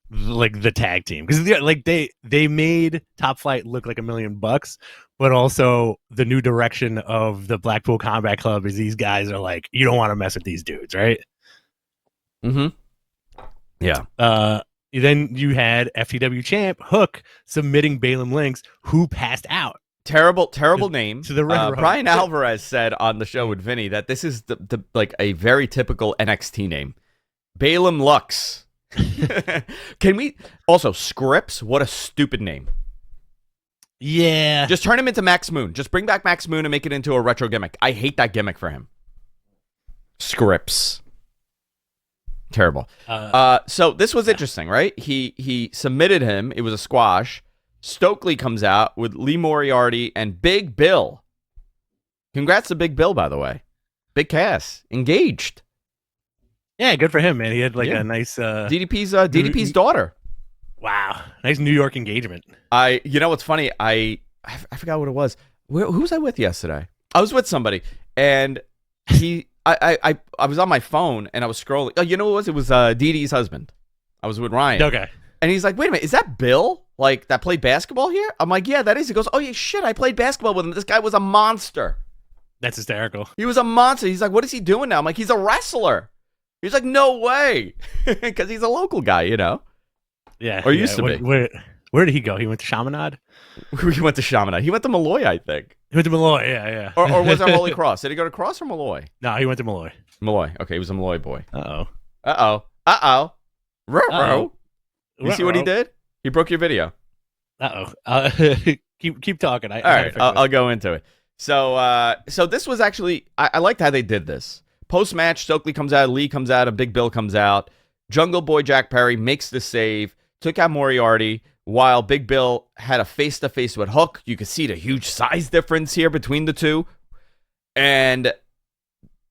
the tag team, because like they made Top Flight look like $1 million, but also the new direction of the Blackpool Combat Club is these guys are like, you don't want to mess with these dudes, right? Mm-hmm. Yeah. Then you had FTW champ Hook submitting Balaam Lynx, who passed out. Terrible name. To the Brian Alvarez said on the show with Vinny that this is the like a very typical NXT name. Balaam Lux. Can we also Scripps? What a stupid name. Yeah. Just turn him into Max Moon. Just bring back Max Moon and make it into a retro gimmick. I hate that gimmick for him. Scripps. Terrible. So this was interesting, right? He submitted him. It was a squash. Stokely comes out with Lee Moriarty and Big Bill. Congrats to Big Bill, by the way. Big Cass. Engaged. Yeah, good for him, man. He had like a nice DDP's daughter. Wow, nice New York engagement. You know what's funny? I forgot what it was. Who was I with yesterday? I was with somebody, and I was on my phone and I was scrolling. Oh, you know what it was? It was Dee Dee's husband. I was with Ryan. Okay. And he's like, wait a minute, is that Bill? Like, that played basketball here? I'm like, yeah, that is. He goes, oh, yeah, shit, I played basketball with him. This guy was a monster. That's hysterical. He was a monster. He's like, what is he doing now? I'm like, he's a wrestler. He's like, no way. Because he's a local guy, you know? Yeah. Or used to be. Where did he go? He went to Chaminade? He went to Chaminade. He went to Malloy, I think. He went to Malloy, yeah. Or was it Holy Cross? Did he go to Cross or Malloy? No, he went to Malloy. Malloy. Okay, he was a Malloy boy. Uh-oh. Ruh-roh. You see what he did? He broke your video. Keep talking. All right, I'll go into it. So this was actually, I liked how they did this. Post-match, Stokely comes out, Lee comes out, and Big Bill comes out. Jungle Boy Jack Perry makes the save, took out Moriarty, while Big Bill had a face-to-face with Hook. You could see the huge size difference here between the two. And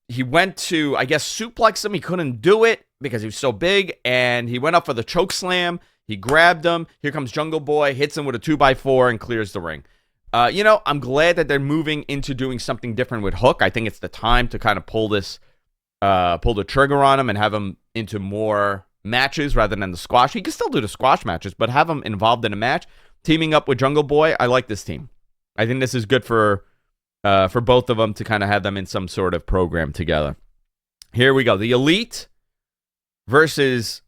he went to, I guess, suplex him. He couldn't do it because he was so big, and he went up for the choke slam. He grabbed him. Here comes Jungle Boy, hits him with a 2x4, and clears the ring. I'm glad that they're moving into doing something different with Hook. I think it's the time to kind of pull the trigger on him and have him into more matches rather than the squash. He can still do the squash matches, but have him involved in a match. Teaming up with Jungle Boy, I like this team. I think this is good for both of them to kind of have them in some sort of program together. Here we go. The Elite versus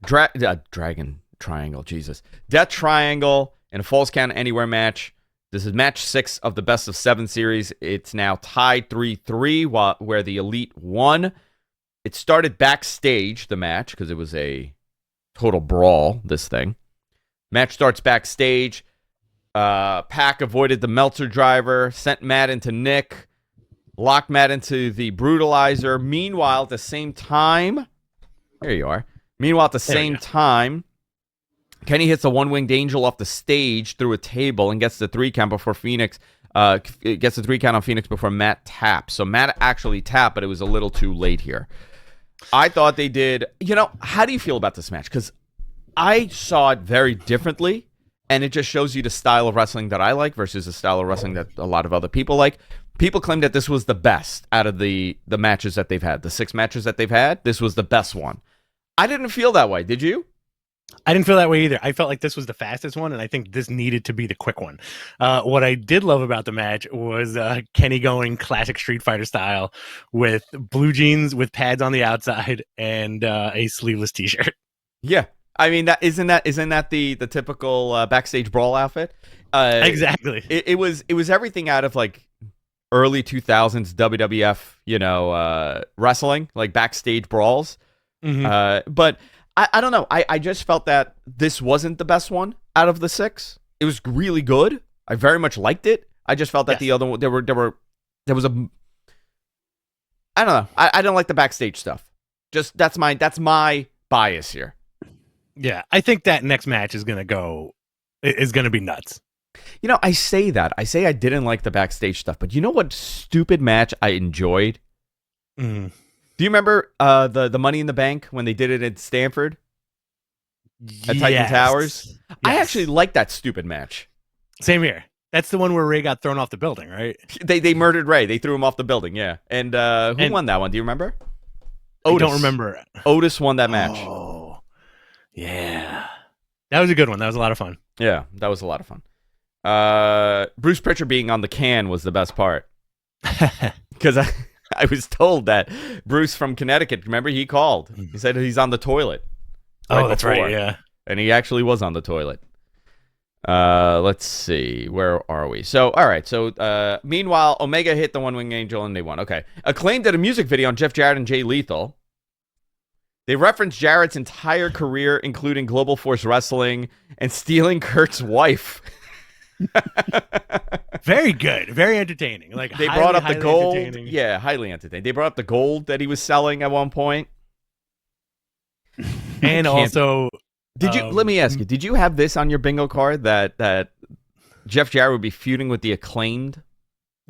Dragon Triangle. Jesus. Death Triangle in a Falls Count Anywhere match. This is match 6 of the best of 7 series. It's now tied 3-3 where the Elite won. It started backstage, the match, because it was a total brawl, this thing. Match starts backstage. Pac avoided the Meltzer driver, sent Matt into Nick, locked Matt into the Brutalizer. Meanwhile, at the same time, there you are. Meanwhile, at the same time, Kenny hits a one-winged angel off the stage through a table and gets the 3 count before Phoenix. Gets the 3 count on Phoenix before Matt taps. So Matt actually tapped, but it was a little too late here. I thought they did. How do you feel about this match? Because I saw it very differently. And it just shows you the style of wrestling that I like versus the style of wrestling that a lot of other people like. People claim that this was the best out of the matches that they've had. The 6 matches that they've had, this was the best one. I didn't feel that way. Did you? I didn't feel that way either. I felt like this was the fastest one, and I think this needed to be the quick one. What I did love about the match was Kenny going classic Street Fighter style with blue jeans with pads on the outside and a sleeveless T-shirt. Yeah. I mean, isn't that the typical backstage brawl outfit? Exactly. It was everything out of like early 2000s WWF, wrestling, like backstage brawls. Mm-hmm. But I don't know. I just felt that this wasn't the best one out of the 6. It was really good. I very much liked it. I just felt that the other one there was a. I don't know. I don't like the backstage stuff. Just that's my bias here. Yeah, I think that next match is gonna be nuts. I say that. I say I didn't like the backstage stuff, but you know what stupid match I enjoyed? Mm. Do you remember the Money in the Bank when they did it at Stanford? At Titan Towers? Yes. I actually liked that stupid match. Same here. That's the one where Ray got thrown off the building, right? They murdered Ray. They threw him off the building, yeah. And who won that one? Do you remember? Otis. I don't remember. Otis won that match. Oh. Yeah. That was a good one. That was a lot of fun. Yeah, that was a lot of fun. Bruce Pritchard being on the can was the best part. Because I was told that Bruce from Connecticut, remember, he called. He said he's on the toilet. That's right, yeah. And he actually was on the toilet. Let's see. Where are we? So, all right. So, meanwhile, Omega hit the one-wing angel and they won. Okay. Acclaim did a music video on Jeff Jarrett and Jay Lethal. They referenced Jarrett's entire career, including Global Force Wrestling and stealing Kurt's wife. Very good. Very entertaining. Like they brought up the gold. Yeah, highly entertaining. They brought up the gold that he was selling at one point. And also, did you? Let me ask you. Did you have this on your bingo card that Jeff Jarrett would be feuding with the Acclaimed?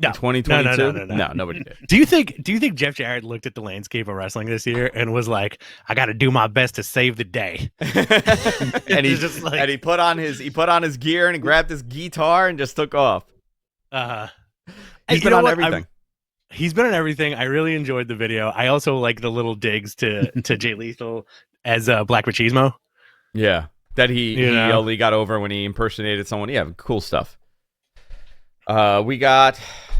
No. In 2022? No. No, nobody did. Do you think Jeff Jarrett looked at the landscape of wrestling this year and was like, I got to do my best to save the day? and he put on his gear and he grabbed his guitar and just took off. He's been on everything. He's been on everything. I really enjoyed the video. I also like the little digs to Jay Lethal as Black Machismo. Yeah, that he only got over when he impersonated someone. Yeah, cool stuff. We got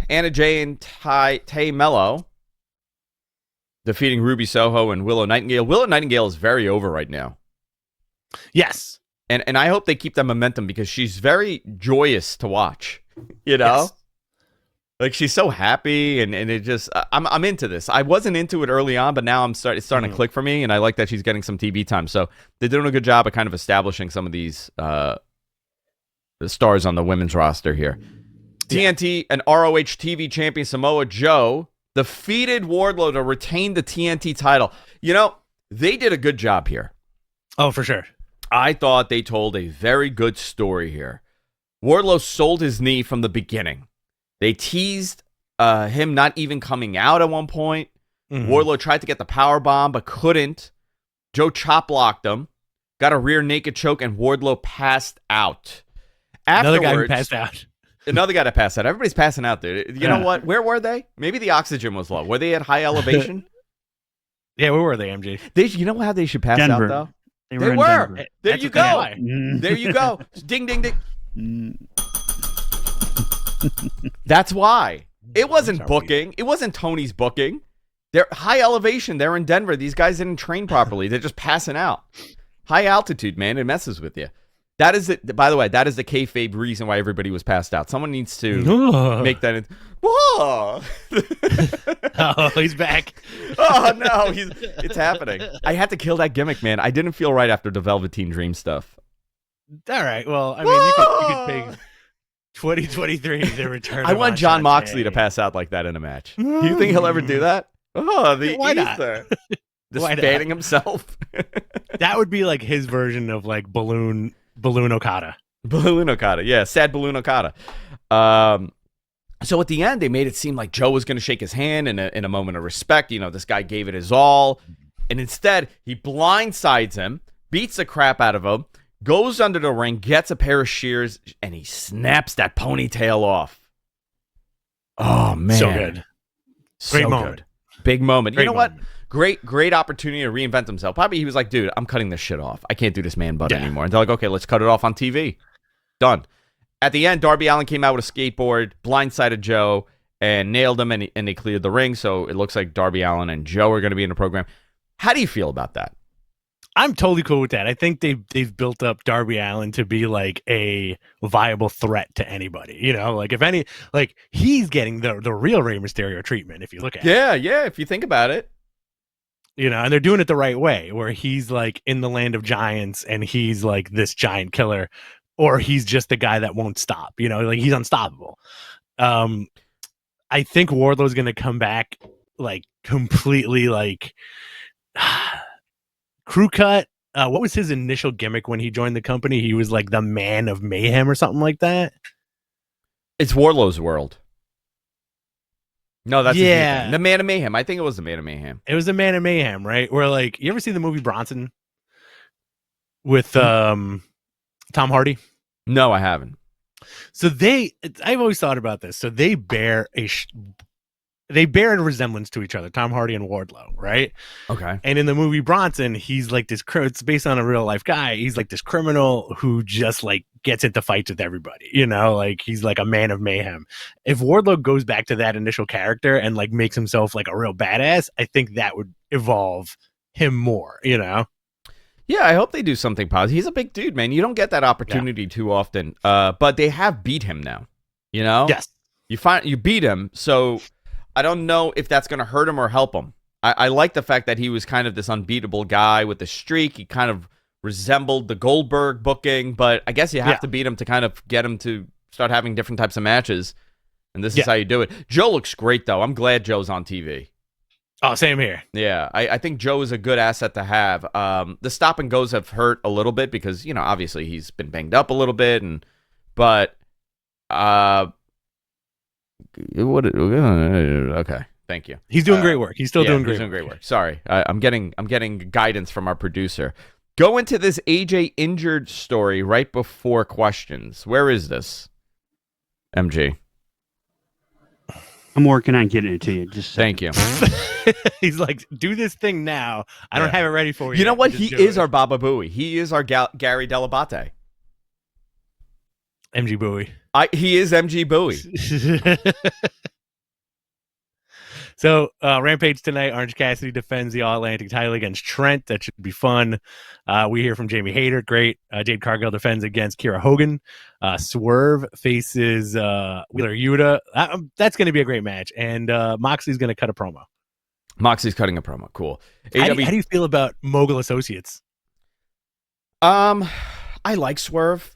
Anna Jay and Tay Mello defeating Ruby Soho and Willow Nightingale. Willow Nightingale is very over right now. Yes. And I hope they keep that momentum because she's very joyous to watch. You know? Yes. Like, she's so happy, and it just... I'm into this. I wasn't into it early on, but now it's starting to click for me, and I like that she's getting some TV time. So they're doing a good job of kind of establishing some of these the stars on the women's roster here. TNT and ROH TV champion Samoa Joe defeated Wardlow to retain the TNT title. You know, they did a good job here. Oh, for sure. I thought they told a very good story here. Wardlow sold his knee from the beginning. They teased him not even coming out at one point. Mm-hmm. Wardlow tried to get the power bomb, but couldn't. Joe chop blocked him, got a rear naked choke, and Wardlow passed out. Another guy who passed out. Another guy that passed out. Everybody's passing out, dude. You know what? Where were they? Maybe the oxygen was low. Were they at high elevation? Yeah, where were they, MG? You know how they should pass Denver. out, though? They were. There you go. There you go. Ding, ding, ding. That's why. It wasn't booking. It wasn't Tony's booking. They're high elevation. They're in Denver. These guys didn't train properly. They're just passing out. High altitude, man. It messes with you. That is it. By the way, that is the kayfabe reason why everybody was passed out. Someone needs to make that. Whoa! Oh, he's back. Oh no, it's happening. I had to kill that gimmick, man. I didn't feel right after the Velveteen Dream stuff. All right. Well, I mean, you could pick 2023 the return. I want Jon Moxley to pass out like that in a match. Do you think he'll ever do that? Oh, the Why ether. Just fanning himself. That would be like his version of like Balloon Okada. Balloon Okada, yeah, sad Balloon Okada. So at the end, they made it seem like Joe was going to shake his hand in a moment of respect. You know, this guy gave it his all, and instead he blindsides him, beats the crap out of him, goes under the ring, gets a pair of shears, and he snaps that ponytail off. Oh man, so good, great moment, good. Big moment. Great you know moment. what? Great opportunity to reinvent himself. Probably he was like, dude, I'm cutting this shit off. I can't do this man butt anymore. And they're like, okay, let's cut it off on TV. Done. At the end, Darby Allin came out with a skateboard, blindsided Joe, and nailed him, and they cleared the ring. So it looks like Darby Allin and Joe are going to be in the program. How do you feel about that? I'm totally cool with that. I think they've built up Darby Allin to be like a viable threat to anybody. You know, like if any, like he's getting the real Rey Mysterio treatment if you look at it. Yeah, if you think about it. You know, and they're doing it the right way, where he's like in the land of giants and he's like this giant killer, or he's just the guy that won't stop. You know, like he's unstoppable. I think Wardlow's going to come back like completely like crew cut. What was his initial gimmick when he joined the company? He was like the Man of Mayhem or something like that. It's Wardlow's world. No, that's his name. The Man of Mayhem. I think it was the Man of Mayhem. It was the Man of Mayhem, right? Where like you ever see the movie Bronson with Tom Hardy? No, I haven't. So I've always thought about this. So they bear a resemblance to each other, Tom Hardy and Wardlow, right? Okay. And in the movie Bronson, he's like this. It's based on a real life guy. He's like this criminal who just like gets into fights with everybody. You know, like he's like a man of mayhem. If Wardlow goes back to that initial character and like makes himself like a real badass, I think that would evolve him more. You know. Yeah, I hope they do something positive. He's a big dude, man. You don't get that opportunity too often. But they have beat him now. You know. Yes. You beat him, so I don't know if that's going to hurt him or help him. I like the fact that he was kind of this unbeatable guy with the streak. He kind of resembled the Goldberg booking, but I guess you have to beat him to kind of get him to start having different types of matches. And this is how you do it. Joe looks great, though. I'm glad Joe's on TV. Oh, same here. Yeah, I think Joe is a good asset to have. The stop and goes have hurt a little bit because, you know, obviously he's been banged up a little bit, but Okay, thank you. He's doing great work. He's still doing great work. Sorry, I'm getting guidance from our producer. Go into this AJ injured story right before questions. Where is this, MG? I'm working on getting it to you. Just thank you. He's like, do this thing now. I don't have it ready for you. You know what? He is our Baba Booey. He is our Gary Delabate. MG Bowie. He is MG Bowie. So, Rampage tonight, Orange Cassidy defends the All-Atlantic title against Trent. That should be fun. We hear from Jamie Hayter. Great. Jade Cargill defends against Kira Hogan. Swerve faces Wheeler Yuta. That's going to be a great match. And Moxley's going to cut a promo. Moxley's cutting a promo. Cool. How do you feel about Mogul Associates? I like Swerve.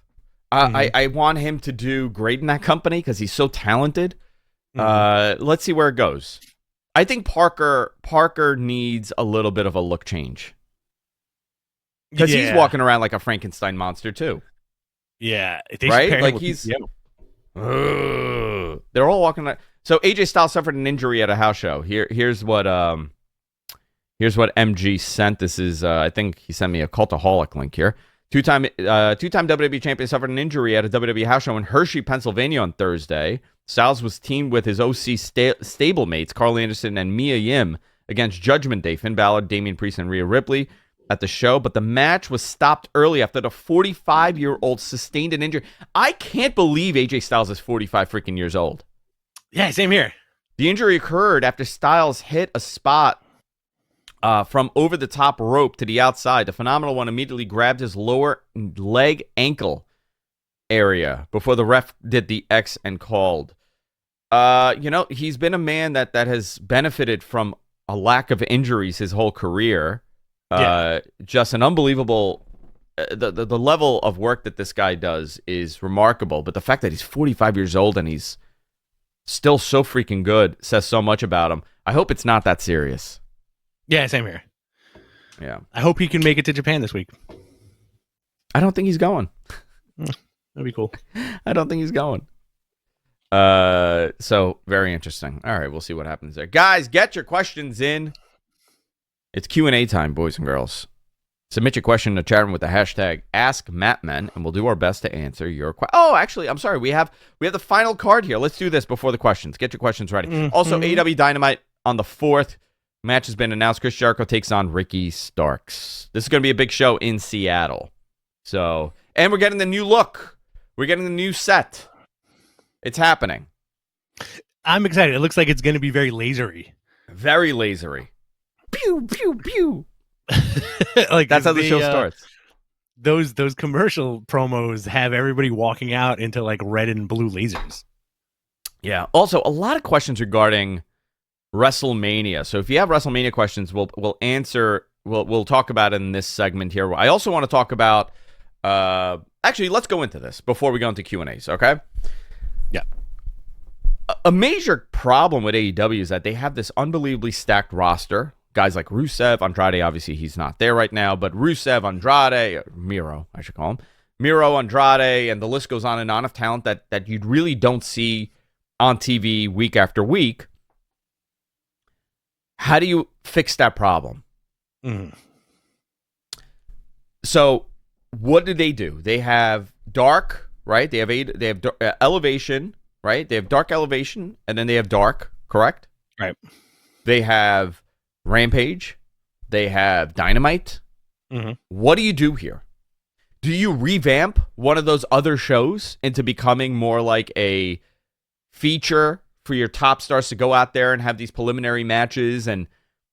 I want him to do great in that company because he's so talented. Let's see where it goes. I think Parker needs a little bit of a look change because he's walking around like a Frankenstein monster too. Yeah, right. Like he's. They're all walking around. So AJ Styles suffered an injury at a house show. Here's what MG sent. This is I think he sent me a Cultaholic link here. Two-time WWE champion suffered an injury at a WWE house show in Hershey, Pennsylvania on Thursday. Styles was teamed with his OC stablemates, Carl Anderson and Mia Yim, against Judgment Day, Finn Balor, Damian Priest, and Rhea Ripley at the show. But the match was stopped early after the 45-year-old sustained an injury. I can't believe AJ Styles is 45 freaking years old. Yeah, same here. The injury occurred after Styles hit a spot from over the top rope to the outside. The Phenomenal One immediately grabbed his lower leg ankle area before the ref did the X and called. He's been a man that has benefited from a lack of injuries his whole career. Just an unbelievable. The level of work that this guy does is remarkable. But the fact that he's 45 years old and he's still so freaking good says so much about him. I hope it's not that serious. Yeah, same here. Yeah. I hope he can make it to Japan this week. I don't think he's going. That'd be cool. I don't think he's going. So very interesting. All right, we'll see what happens there. Guys, get your questions in. It's Q&A time, boys and girls. Submit your question to chat room with the hashtag AskMattMen, and we'll do our best to answer your question. Oh, actually, I'm sorry. We have the final card here. Let's do this before the questions. Get your questions ready. Mm-hmm. Also, AEW Dynamite on the 4th. Match has been announced. Chris Jericho takes on Ricky Starks. This is going to be a big show in Seattle. So, and we're getting the new look. We're getting the new set. It's happening. I'm excited. It looks like it's going to be very lasery. Very lasery. Pew, pew, pew. Like that's how the show starts. Those commercial promos have everybody walking out into like red and blue lasers. Yeah. Also, a lot of questions regarding WrestleMania. So if you have WrestleMania questions, we'll answer. We'll talk about it in this segment here. I also want to talk about. Actually, let's go into this before we go into Q&As. Okay. Yeah. A major problem with AEW is that they have this unbelievably stacked roster. Guys like Rusev, Andrade, obviously he's not there right now, but Rusev, Andrade, Miro, I should call him, Miro, Andrade, and the list goes on and on of talent that you really don't see on TV week after week. How do you fix that problem? So what do? They have Dark, right? They have Elevation, right? They have Dark Elevation, and then they have Dark, correct? Right. They have Rampage. They have Dynamite. Mm-hmm. What do you do here? Do you revamp one of those other shows into becoming more like a feature for your top stars to go out there and have these preliminary matches and,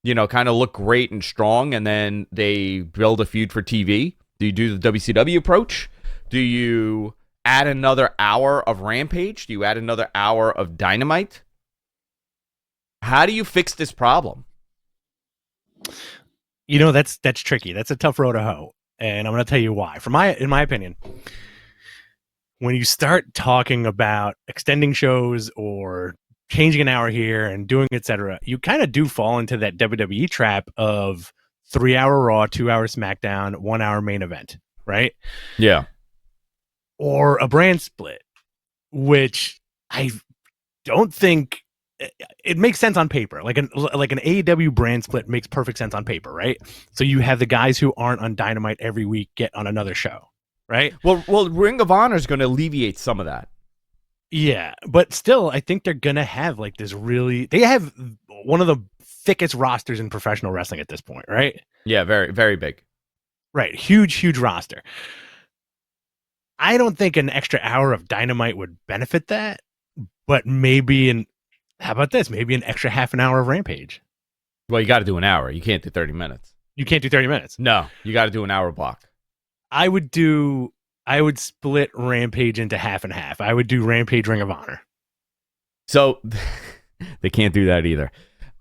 kind of look great and strong, and then they build a feud for TV? Do you do the WCW approach? Do you add another hour of Rampage? Do you add another hour of Dynamite? How do you fix this problem? That's tricky. That's a tough road to hoe, and I'm going to tell you why. In my opinion, when you start talking about extending shows or changing an hour here and doing etc., you kind of do fall into that WWE trap of 3-hour Raw, 2-hour SmackDown, 1-hour main event, right? Yeah. Or a brand split, which don't think it makes sense on paper. Like an AEW brand split makes perfect sense on paper, right? So you have the guys who aren't on Dynamite every week get on another show, right? Well, Ring of Honor is going to alleviate some of that. Yeah, but still, I think they're gonna have like this really. They have one of the thickest rosters in professional wrestling at this point, right? Yeah, very, very big. Right, huge roster. I don't think an extra hour of Dynamite would benefit that, but maybe how about this? Maybe an extra half an hour of Rampage. Well, you got to do an hour. You can't do 30 minutes. You can't do 30 minutes. No, you got to do an hour block. I would split Rampage into half and half. I would do Rampage Ring of Honor. So they can't do that either.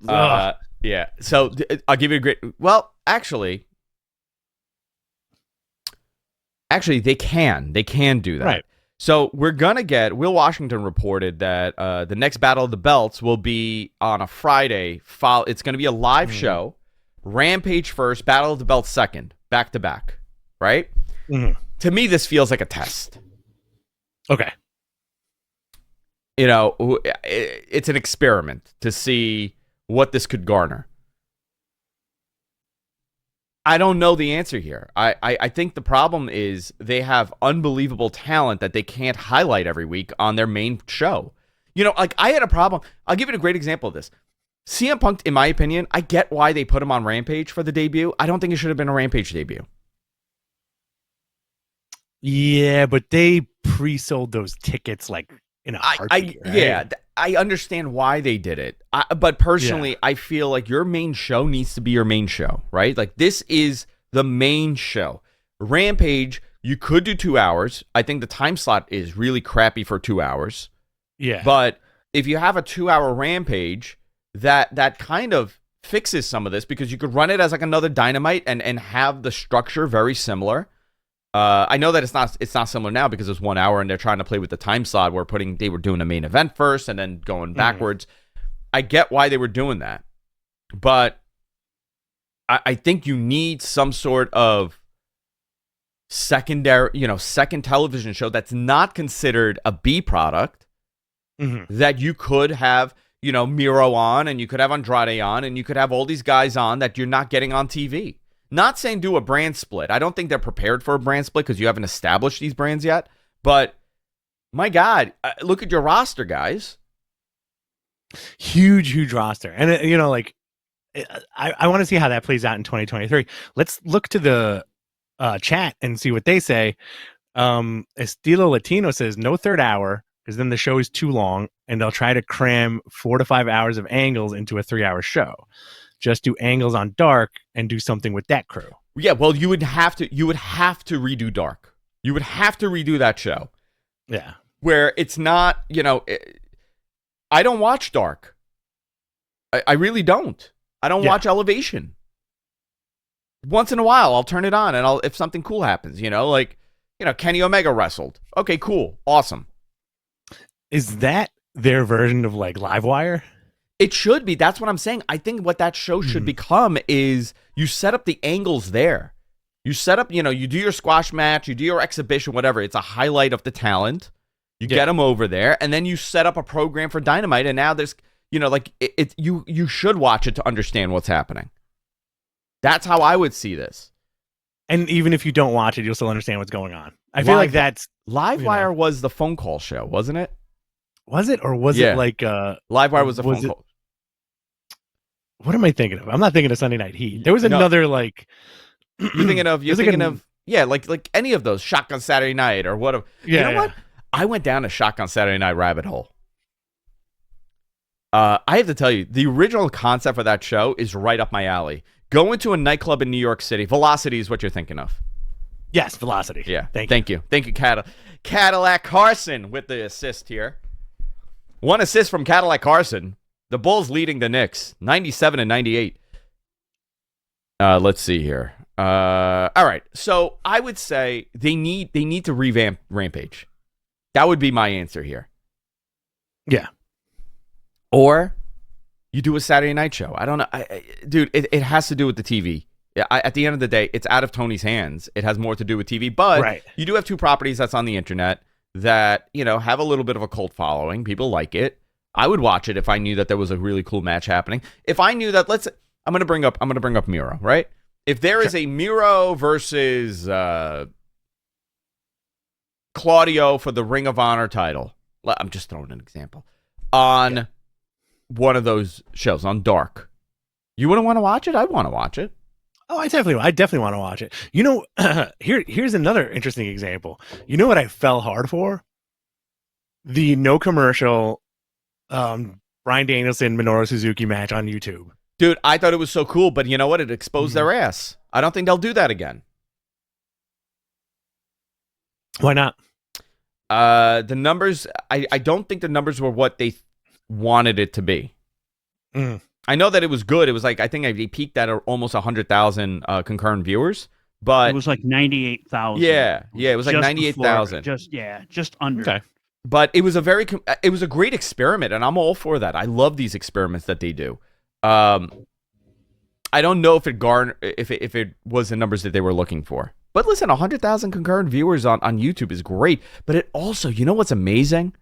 Yeah. So I'll give you a great. Well, actually, they can. They can do that. Right. So we're gonna get. Will Washington reported that the next Battle of the Belts will be on a Friday. It's going to be a live show. Rampage first, Battle of the Belts second, back to back. Right. Mm-hmm. To me, this feels like a test. Okay. You know, it's an experiment to see what this could garner. I don't know the answer here. I think the problem is they have unbelievable talent that they can't highlight every week on their main show. You know, like I had a problem. I'll give you a great example of this. CM Punk, in my opinion, I get why they put him on Rampage for the debut. I don't think it should have been a Rampage debut. Yeah, but they pre-sold those tickets like in a heartbeat. Right? Yeah, I understand why they did it. But personally, I feel like your main show needs to be your main show, right? Like this is the main show. Rampage, you could do 2 hours. I think the time slot is really crappy for 2 hours. Yeah. But if you have a 2-hour Rampage, that kind of fixes some of this because you could run it as like another Dynamite and have the structure very similar. I know that it's not similar now because it's 1 hour and they're trying to play with the time slot where they were doing a main event first and then going backwards. I get why they were doing that, but I think you need some sort of second television show that's not considered a B product that you could have, Miro on and you could have Andrade on and you could have all these guys on that you're not getting on TV. Not saying do a brand split. I don't think they're prepared for a brand split because you haven't established these brands yet. But my God, look at your roster, guys. Huge roster. And, I want to see how that plays out in 2023. Let's look to the chat and see what they say. Estilo Latino says no third hour because then the show is too long and they'll try to cram 4 to 5 hours of angles into a 3-hour show. Just do angles on Dark and do something with that crew. Yeah, well, you would have to redo Dark. You would have to redo that show. Yeah. Where it's not, I don't watch Dark. I really don't. I don't watch Elevation. Once in a while, I'll turn it on and if something cool happens, Kenny Omega wrestled. Okay, cool. Awesome. Is that their version of like Livewire? It should be. That's what I'm saying. I think what that show should become is you set up the angles there. You set up, you do your squash match, you do your exhibition, whatever. It's a highlight of the talent. You get them over there, and then you set up a program for Dynamite, and now there's, you should watch it to understand what's happening. That's how I would see this. And even if you don't watch it, you'll still understand what's going on. I feel like that's... Livewire was the phone call show, wasn't it? Was it? Or was it like... Livewire was a phone call. What am I thinking of? I'm not thinking of Sunday Night Heat. There was another like... You're thinking of like any of those, Shotgun Saturday Night or whatever. Yeah, you know what? I went down a Shotgun Saturday Night rabbit hole. I have to tell you, the original concept for that show is right up my alley. Go into a nightclub in New York City. Velocity is what you're thinking of. Yes, Velocity. Yeah. Thank you, Cadillac Carson with the assist here. One assist from Cadillac Carson. The Bulls leading the Knicks, 97 and 98. Let's see here. All right. So I would say they need to revamp Rampage. That would be my answer here. Yeah. Or you do a Saturday night show. I don't know. Dude, it has to do with the TV. At the end of the day, it's out of Tony's hands. It has more to do with TV. But you do have two properties that's on the internet that, have a little bit of a cult following. People like it. I would watch it if I knew that there was a really cool match happening. If I knew that, I'm gonna bring up Miro, right? If there is a Miro versus Claudio for the Ring of Honor title, I'm just throwing an example, on one of those shows on Dark, you wouldn't want to watch it? I'd want to watch it. Oh, I definitely want to watch it. You know, here's another interesting example. You know what I fell hard for? The no commercial Bryan Danielson Minoru Suzuki match on YouTube. Dude, I thought it was so cool, but you know what? It exposed their ass. I don't think they'll do that again. Why not? The numbers, I don't think the numbers were what they wanted it to be. I know that it was good. It was like, I think they peaked at almost 100,000 concurrent viewers, but it was like 98,000. Yeah, it was like 98,000. Just under. Okay. But it was a great experiment, and I'm all for that. I love these experiments that they do. I don't know if it was the numbers that they were looking for. But listen, 100,000 concurrent viewers on YouTube is great. But it also, you know what's amazing?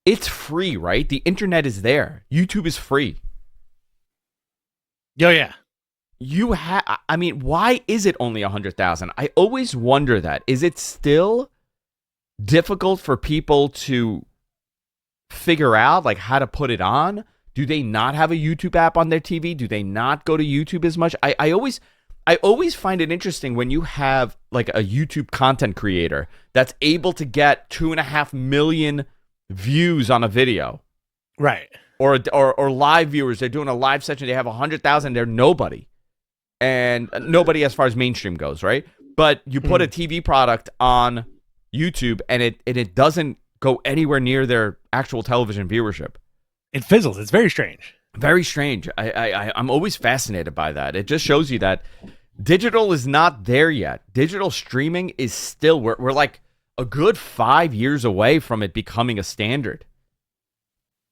It's free, right? The internet is there. YouTube is free. Oh, yeah. I mean, why is it only 100,000? I always wonder that. Is it still difficult for people to figure out like how to put it on? Do they not have a YouTube app on their TV? Do they not go to YouTube as much? I always find it interesting when you have like a YouTube content creator that's able to get 2.5 million views on a video. Right. Or live viewers. They're doing a live session. They have 100,000. They're nobody. And nobody as far as mainstream goes, right? But you put a TV product on YouTube and it doesn't go anywhere near their actual television viewership. It fizzles. It's very strange. Very strange. I'm always fascinated by that. It just shows you that digital is not there yet. Digital streaming is still, we're like a good 5 years away from it becoming a standard.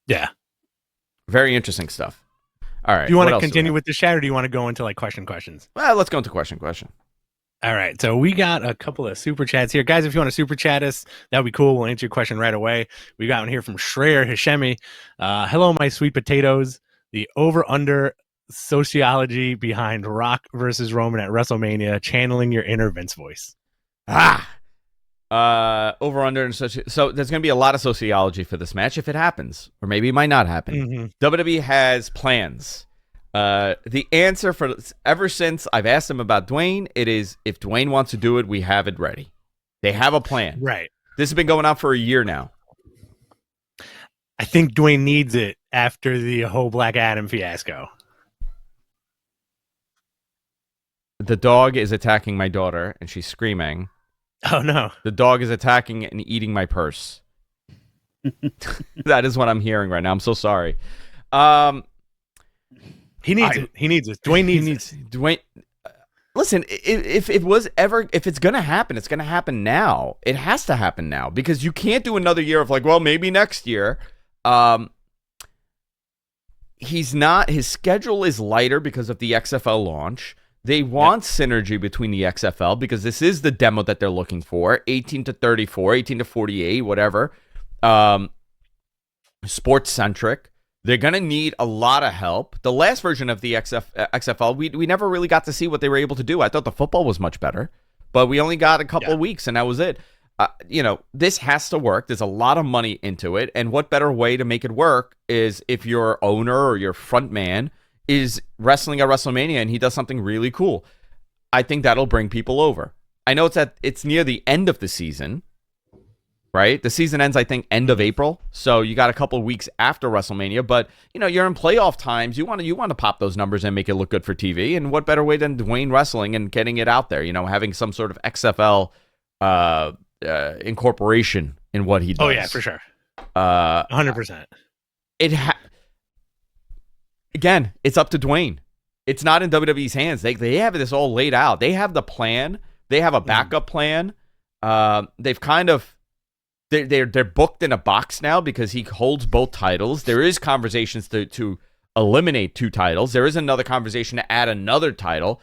Yeah. Very interesting stuff. All right. Do you want to continue with the chat, or do you want to go into like questions? Well, let's go into question. All right. So we got a couple of super chats here. Guys, if you want to super chat us, that would be cool. We'll answer your question right away. We got one here from Shreyer Hashemi. Hello, my sweet potatoes. The over-under sociology behind Rock versus Roman at WrestleMania, channeling your inner Vince voice. Over under and such. So there's going to be a lot of sociology for this match if it happens, or maybe it might not happen. WWE has plans. The answer for ever since I've asked them about Dwayne, it is if Dwayne wants to do it, we have it ready. They have a plan. Right. This has been going on for a year now. I think Dwayne needs it after the whole Black Adam fiasco. The dog is attacking my daughter, and she's screaming. Oh, no. The dog is attacking and eating my purse. That is what I'm hearing right now. I'm so sorry. He needs it. He needs it. Dwayne needs it. Dwayne, listen, if it's going to happen, it's going to happen now. It has to happen now because you can't do another year of like, well, maybe next year. He's not. His schedule is lighter because of the XFL launch. They want synergy between the XFL because this is the demo that they're looking for. 18 to 34, 18 to 48, whatever. Sports centric. They're going to need a lot of help. The last version of the XFL, we never really got to see what they were able to do. I thought the football was much better, but we only got a couple of weeks and that was it. This has to work. There's a lot of money into it. And what better way to make it work is if your owner or your front man is wrestling at WrestleMania and he does something really cool. I think that'll bring people over. I know it's near the end of the season, right? The season ends, I think, end of April. So you got a couple of weeks after WrestleMania, but you're in playoff times. You want to pop those numbers and make it look good for TV. And what better way than Dwayne wrestling and getting it out there? Having some sort of XFL incorporation in what he does. Oh yeah, for sure. 100%. Again, it's up to Dwayne. It's not in WWE's hands. They have this all laid out. They have the plan. They have a backup plan. They've kind of they're booked in a box now because he holds both titles. There is conversations to eliminate 2 titles. There is another conversation to add another title.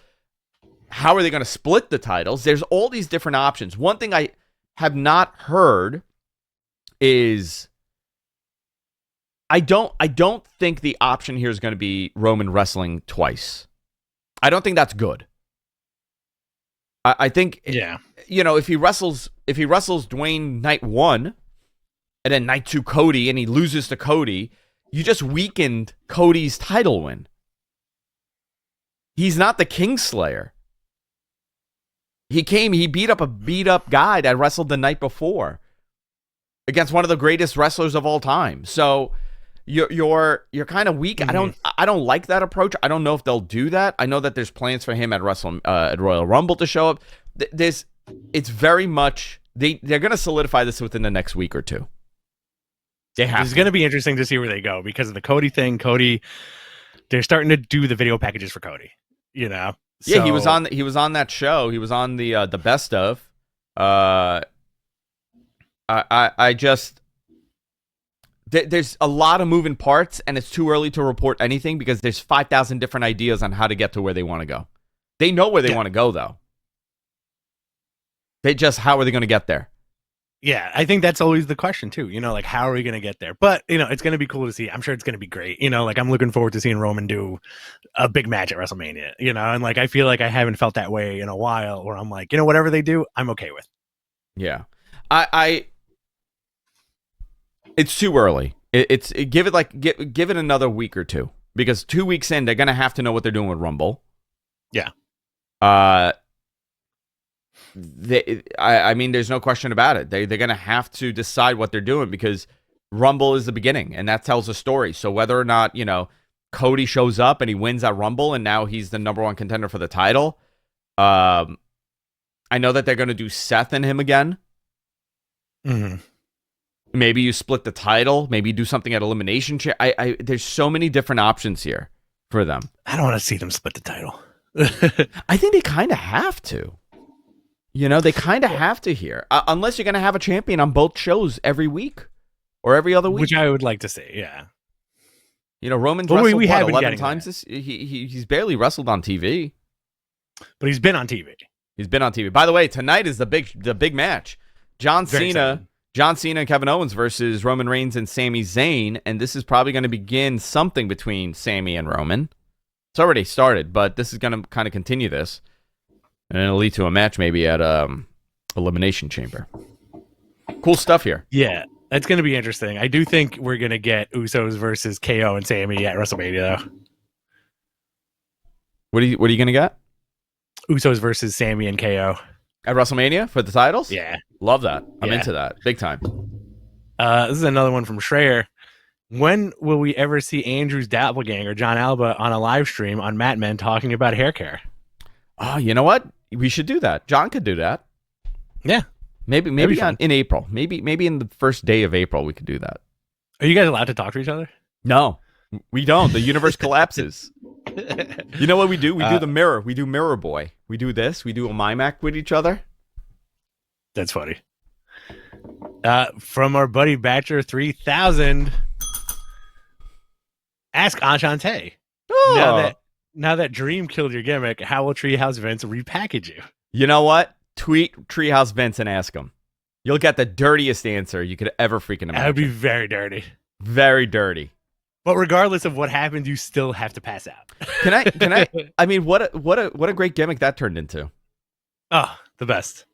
How are they going to split the titles? There's all these different options. One thing I have not heard is I don't think the option here is going to be Roman wrestling twice. I don't think that's good. I think, if he wrestles Dwayne night 1 and then night 2 Cody and he loses to Cody, you just weakened Cody's title win. He's not the Kingslayer. He beat up a beat up guy that wrestled the night before against one of the greatest wrestlers of all time. So you're kind of weak. Mm-hmm. I don't like that approach. I don't know if they'll do that. I know that there's plans for him at Royal Rumble to show up. It's very much they're going to solidify this within the next week or two. It's going to be interesting to see where they go because of the Cody thing. Cody, they're starting to do the video packages for Cody. Yeah, he was on that show. He was on the best of. I just there's a lot of moving parts, and it's too early to report anything because there's 5,000 different ideas on how to get to where they want to go. They know where they want to go, though. How are they going to get there? Yeah, I think that's always the question too. Like how are we going to get there? But it's going to be cool to see. I'm sure it's going to be great. Like I'm looking forward to seeing Roman do a big match at WrestleMania. And like I feel like I haven't felt that way in a while. Where I'm like, whatever they do, I'm okay with. Yeah, it's too early. Give it another week or two because 2 weeks in they're going to have to know what they're doing with Rumble. Yeah. I mean, there's no question about it. They're going to have to decide what they're doing because Rumble is the beginning, and that tells a story. So whether or not, Cody shows up and he wins at Rumble, and now he's the number 1 contender for the title. I know that they're going to do Seth and him again. Mm-hmm. Maybe you split the title. Maybe you do something at Elimination Chamber. There's so many different options here for them. I don't want to see them split the title. I think they kind of have to. They kind of have to here. Unless you're going to have a champion on both shows every week or every other week. Which I would like to see, yeah. Roman's wrestled 11 times. He's barely wrestled on TV. But he's been on TV. He's been on TV. By the way, tonight is the big match. John Cena and Kevin Owens versus Roman Reigns and Sami Zayn. And this is probably going to begin something between Sami and Roman. It's already started, but this is going to kind of continue this. And it'll lead to a match maybe at Elimination Chamber. Cool stuff here. Yeah, that's going to be interesting. I do think we're going to get Usos versus KO and Sami at WrestleMania, though. What are you going to get? Usos versus Sami and KO. At WrestleMania for the titles? Yeah. Love that. I'm into that. Big time. This is another one from Schreier. When will we ever see Andrew's doppelganger, John Alba, on a live stream on Mat Men talking about hair care? Oh, you know what? We should do that. John could do that. Yeah. Maybe in April. Maybe in the first day of April we could do that. Are you guys allowed to talk to each other? No, we don't. The universe collapses. You know what we do? We do the mirror. We do Mirror Boy. We do this. We do a Mimac with each other. That's funny. From our buddy Batcher 3000. Ask Enchante. Oh. Now that Dream killed your gimmick, how will Treehouse Vince repackage you? You know what? Tweet Treehouse Vince and ask him. You'll get the dirtiest answer you could ever freaking imagine. That would be very dirty. Very dirty. But regardless of what happens, you still have to pass out. Can I? I mean, what a great gimmick that turned into. Oh, the best.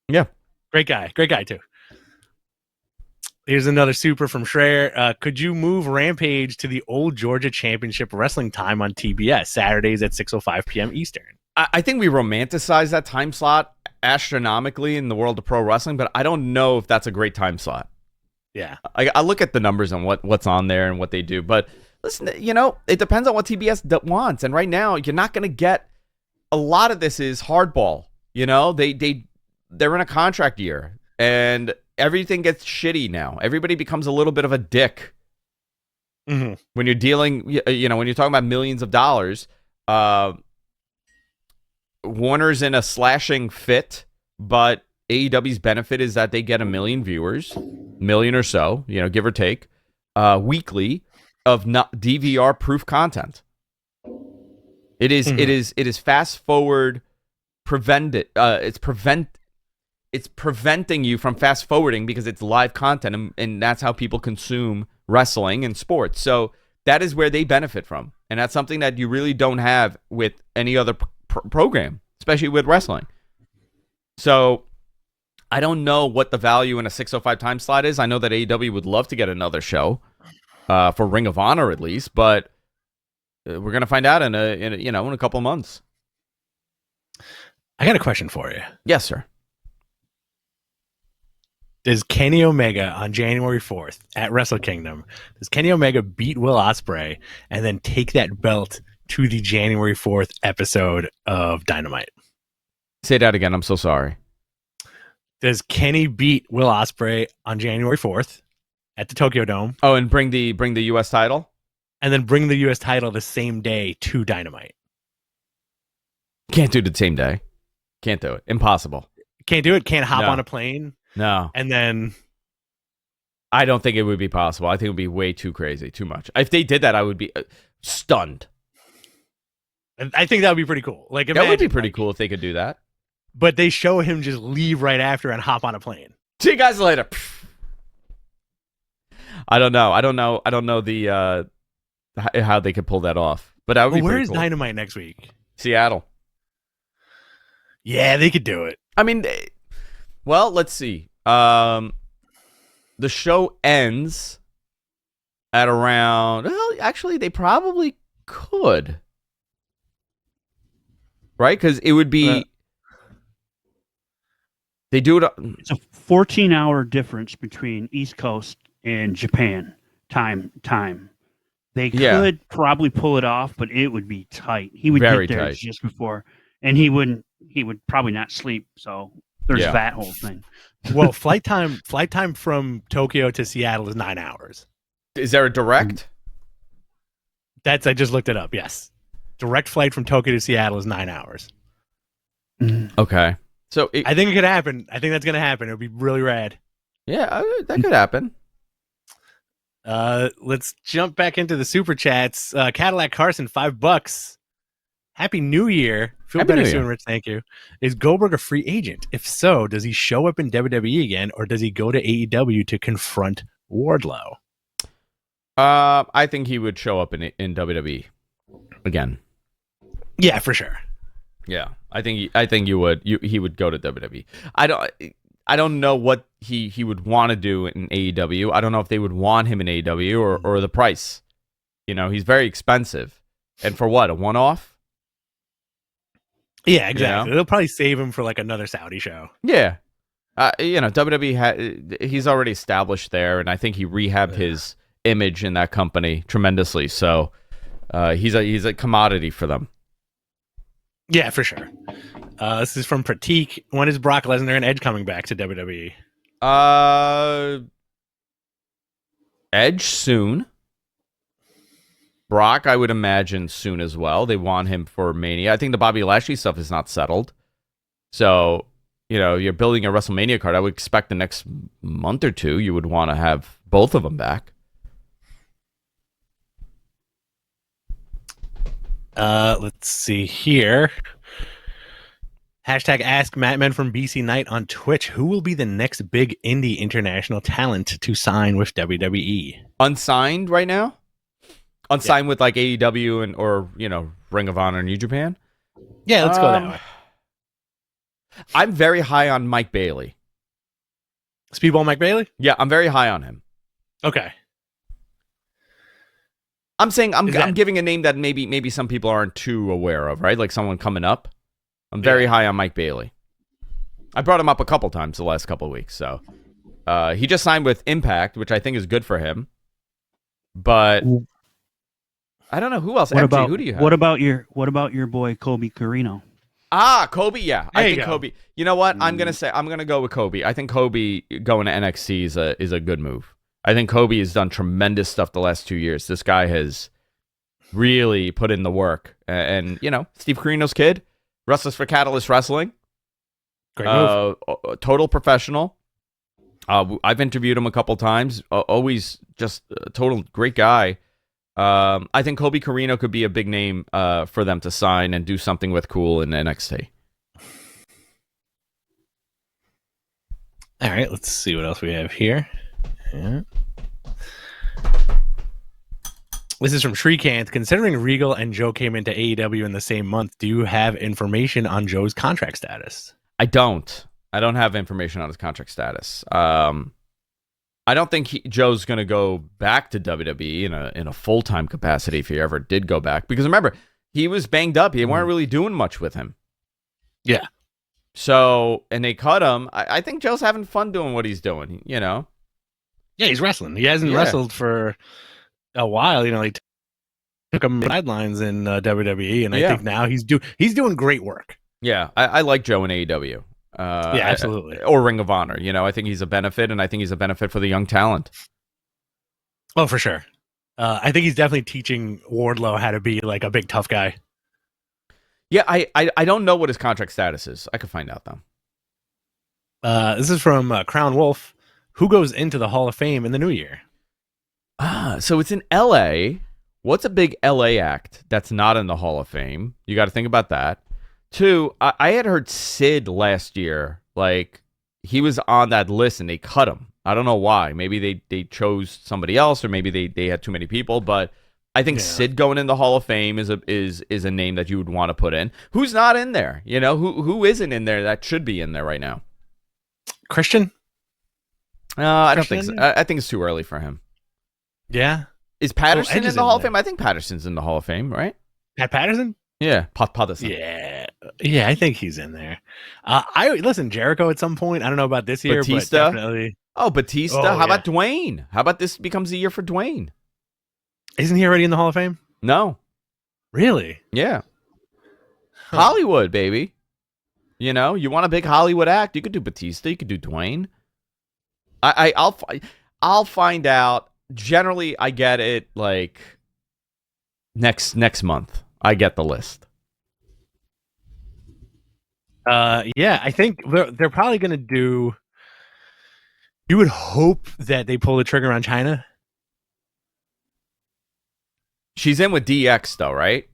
Yeah. Great guy too. Here's another super from Schreier. Could you move Rampage to the old Georgia Championship Wrestling time on TBS, Saturdays at 6:05 p.m. Eastern? I think we romanticize that time slot astronomically in the world of pro wrestling, but I don't know if that's a great time slot. Yeah. I look at the numbers and what's on there and what they do, but listen, it depends on what TBS wants. And right now, you're not going to get a lot of this is hardball. They're in a contract year and everything gets shitty now. Everybody becomes a little bit of a dick. Mm-hmm. When you're dealing, when you're talking about millions of dollars, Warner's in a slashing fit, but AEW's benefit is that they get 1 million viewers, million or so, give or take, weekly of not DVR proof content. It is fast forward, it's it's preventing you from fast forwarding because it's live content, and that's how people consume wrestling and sports. So that is where they benefit from, and that's something that you really don't have with any other program, especially with wrestling. So I don't know what the value in a 605 time slot is. I know that AEW would love to get another show for Ring of Honor at least, but we're gonna find out in a couple of months. I got a question for you. Yes, sir. Does Kenny Omega on January 4th at Wrestle Kingdom, does Kenny Omega beat Will Ospreay and then take that belt to the January 4th episode of Dynamite? Say that again. I'm so sorry. Does Kenny beat Will Ospreay on January 4th at the Tokyo Dome? Oh, and bring the U.S. title? And then bring the U.S. title the same day to Dynamite? Can't do it the same day. Can't do it. Impossible. Can't do it? Can't hop on a plane? No. And then... I don't think it would be possible. I think it would be way too crazy, too much. If they did that, I would be stunned. I think that would be pretty cool. Like, that would be pretty cool if they could do that. But they show him just leave right after and hop on a plane. See you guys later. I don't know the how they could pull that off. But that would be where pretty is cool. Dynamite next week? Seattle. Yeah, they could do it. I mean, well, let's see. The show ends at around... Well, actually, they probably could. Right? Because it would be... they do it... It's a 14-hour difference between East Coast and Japan time. They could probably pull it off, but it would be tight. He would Very get there tight. just before, and he would probably not sleep. So there's that whole thing. Well, flight time from Tokyo to Seattle is 9 hours. Is there a direct? I just looked it up. Yes, direct flight from Tokyo to Seattle is 9 hours. Okay, so I think it could happen. I think that's gonna happen. It would be really rad. Yeah, that could happen. Let's jump back into the super chats. Cadillac Carson, $5. Happy New Year. Feel better soon, Rich. Thank you. Is Goldberg a free agent? If so, does he show up in WWE again, or does he go to AEW to confront Wardlow? I think he would show up in WWE again. Yeah, for sure. Yeah, I think you would. He would go to WWE. I don't know what he would want to do in AEW. I don't know if they would want him in AEW or the price. You know, he's very expensive, and for what, a one-off? Yeah, exactly. You know? They'll probably save him for like another Saudi show. Yeah, WWE he's already established there, and I think he rehabbed his image in that company tremendously. So he's a commodity for them. Yeah, for sure. This is from Pratik. When is Brock Lesnar and Edge coming back to WWE? Edge soon. Brock, I would imagine soon as well. They want him for Mania. I think the Bobby Lashley stuff is not settled. So, you're building a WrestleMania card. I would expect the next month or two you would want to have both of them back. Let's see here. Hashtag Ask Mattman from BC Knight on Twitch. Who will be the next big indie international talent to sign with WWE? Unsigned right now? Unsigned with like AEW or Ring of Honor, New Japan? Yeah, let's go that way. I'm very high on Mike Bailey. Speedball Mike Bailey? Yeah, I'm very high on him. Okay. I'm saying I'm giving a name that maybe some people aren't too aware of, right? Like someone coming up. I'm very high on Mike Bailey. I brought him up a couple times the last couple of weeks. So he just signed with Impact, which I think is good for him. But I don't know who else. Who do you have? What about your boy Kobe Carino? Kobe. Yeah, I think Kobe. You know what? I'm gonna go with Kobe. I think Kobe going to NXT is a good move. I think Kobe has done tremendous stuff the last 2 years. This guy has really put in the work. And Steve Carino's kid wrestles for Catalyst Wrestling. Great move. Total professional. I've interviewed him a couple times. Always just a total great guy. I think Kobe Carino could be a big name for them to sign and do something with cool in NXT. All right, let's see what else we have here. Yeah. This is from Shrikant. Considering Regal and Joe came into AEW in the same month, do you have information on Joe's contract status? I don't. I don't have information on his contract status. I don't think Joe's going to go back to WWE in a full-time capacity if he ever did go back. Because remember, he was banged up. They weren't really doing much with him. Yeah. So, and they cut him. I think Joe's having fun doing what he's doing, you know? Yeah, he's wrestling. He hasn't wrestled for a while. You know, they took him sidelines in WWE, and I think now he's doing great work. Yeah, I like Joe in AEW. Yeah, absolutely. Or Ring of Honor. You know, I think he's a benefit, and I think he's a benefit for the young talent. Oh, for sure. I think he's definitely teaching Wardlow how to be like a big tough guy. Yeah, I don't know what his contract status is. I could find out though. This is from Crown Wolf. Who goes into the Hall of Fame in the new year? So it's in LA. What's a big LA act that's not in the Hall of Fame? You got to think about that. 2, I had heard Sid last year. Like, he was on that list and they cut him. I don't know why. Maybe they chose somebody else, or maybe they had too many people. But I think Sid going in the Hall of Fame is a name that you would want to put in. Who's not in there? You know, who isn't in there that should be in there right now? Christian? I don't think so. I think it's too early for him. Yeah. Is Patterson in the Hall of Fame? I think Patterson's in the Hall of Fame, right? Pat Patterson? Yeah, Patterson. Yeah, I think he's in there. I listen, Jericho at some point. I don't know about this year, Batista? But definitely. Oh, Batista. How about Dwayne? How about this becomes the year for Dwayne? Isn't he already in the Hall of Fame? No. Really? Yeah. Hollywood, baby. You know, you want a big Hollywood act? You could do Batista. You could do Dwayne. I'll find out. Generally, I get it like next month. I get the list. Yeah, I think they're probably going to do. You would hope that they pull the trigger on China. She's in with DX though, right?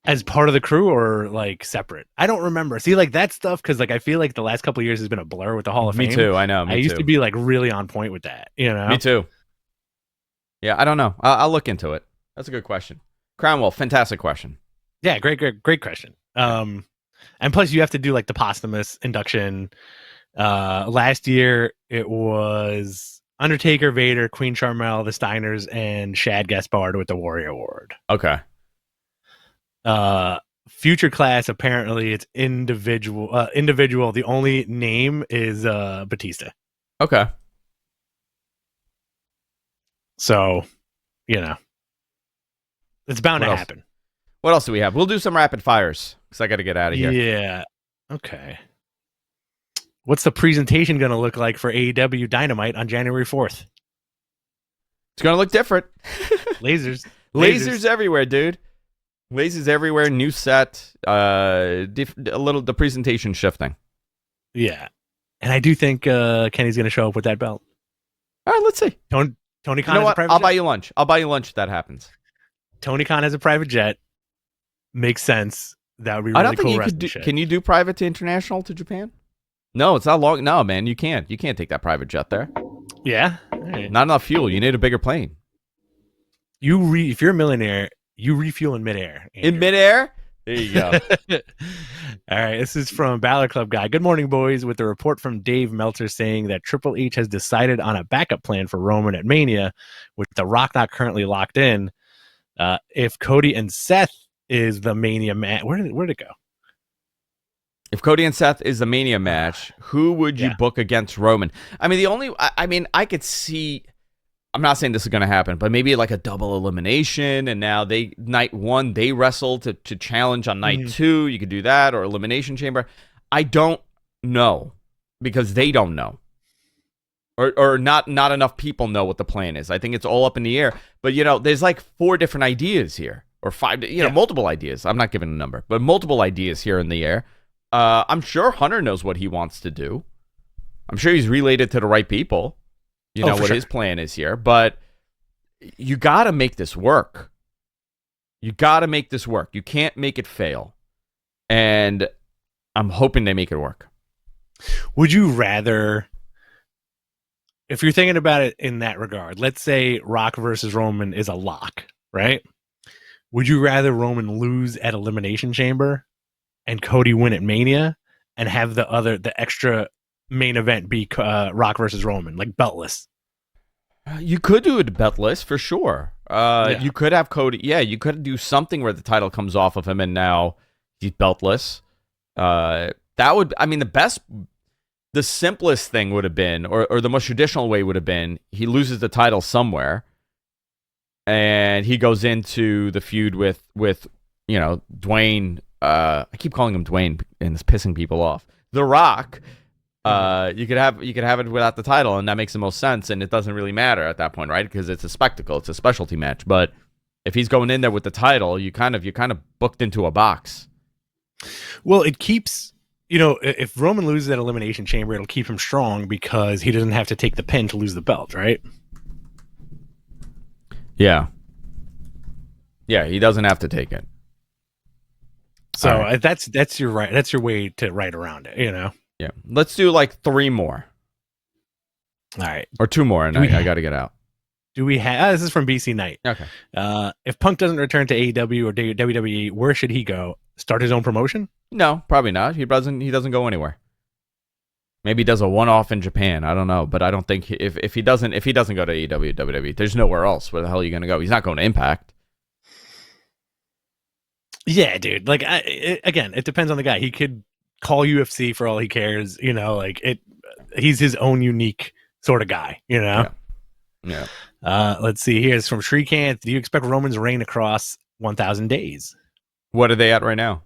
As part of the crew or like separate? I don't remember. See, like that stuff, because like I feel like the last couple of years has been a blur with the Hall of Fame. Me too. I know. I used to be like really on point with that. You know. Me too. Yeah, I don't know. I'll look into it. That's a good question. Cranwell, fantastic question. Yeah, great question. And plus you have to do like the posthumous induction. Last year it was Undertaker, Vader, Queen Sharmell, the Steiners, and Shad Gaspard with the Warrior Award. Okay. Future class, apparently it's individual. The only name is Batista. Okay. So, you know, it's bound to happen. What else do we have? We'll do some rapid fires because I got to get out of here. Yeah. Okay. What's the presentation going to look like for AEW Dynamite on January 4th? It's going to look different. Lasers everywhere, dude. Lasers everywhere. New set. The presentation shifting. Yeah. And I do think Kenny's going to show up with that belt. All right, let's see. Tony Khan you know has what? a private I'll jet. buy you lunch. I'll buy you lunch if that happens. Tony Khan has a private jet. Makes sense. That would be really I don't think cool. you could do. Can you do private to international to Japan? No, it's not long. No, man, you can't. You can't take that private jet there. Yeah. Right. Not enough fuel. You need a bigger plane. If you're a millionaire, you refuel in midair. Andrew. In midair? There you go. All right. This is from Balor Club Guy. Good morning, boys. With the report from Dave Meltzer saying that Triple H has decided on a backup plan for Roman at Mania, with The Rock not currently locked in. If Cody and Seth is the Mania match, where'd it go? If Cody and Seth is the Mania match, who would you book against Roman? I mean, I could see. I'm not saying this is going to happen, but maybe like a double elimination, and now night 1 they wrestle to challenge on night 2. You could do that, or Elimination Chamber. I don't know because they don't know, or not enough people know what the plan is. I think it's all up in the air. But there's like 4 different ideas here, or 5. Multiple ideas. I'm not giving a number, but multiple ideas here in the air. I'm sure Hunter knows what he wants to do. I'm sure he's relayed it to the right people. His plan is here, but you got to make this work. You got to make this work. You can't make it fail. And I'm hoping they make it work. Would you rather, if you're thinking about it in that regard, let's say Rock versus Roman is a lock, right? Would you rather Roman lose at Elimination Chamber and Cody win at Mania and have the extra main event be Rock versus Roman, like beltless? You could do it beltless for sure. You could have Cody. Yeah, you could do something where the title comes off of him and now he's beltless. That would, I mean, the simplest thing would have been, or the most traditional way would have been, he loses the title somewhere and he goes into the feud with Dwayne. I keep calling him Dwayne and it's pissing people off. The Rock. You could have it without the title, and that makes the most sense, and it doesn't really matter at that point, right? Because it's a spectacle, it's a specialty match. But if he's going in there with the title, you kind of booked into a box. Well, it keeps, if Roman loses that Elimination Chamber, it'll keep him strong because he doesn't have to take the pin to lose the belt, right? Yeah, he doesn't have to take it. So right. That's your way to write around it, Yeah, let's do like 3 more. All right, or 2 more, and I got to get out. Do we have? This is from BC Knight. Okay. If Punk doesn't return to AEW or WWE, where should he go? Start his own promotion? No, probably not. He doesn't go anywhere. Maybe he does a one-off in Japan. I don't know, but I don't think if he doesn't go to AEW, WWE, there's nowhere else. Where the hell are you going to go? He's not going to Impact. Yeah, dude. Like, again, it depends on the guy. He could call UFC for all he cares. He's his own unique sort of guy. Yeah. Let's see. Here's from Shrikant. Do you expect Roman's reign to cross 1,000 days? What are they at right now?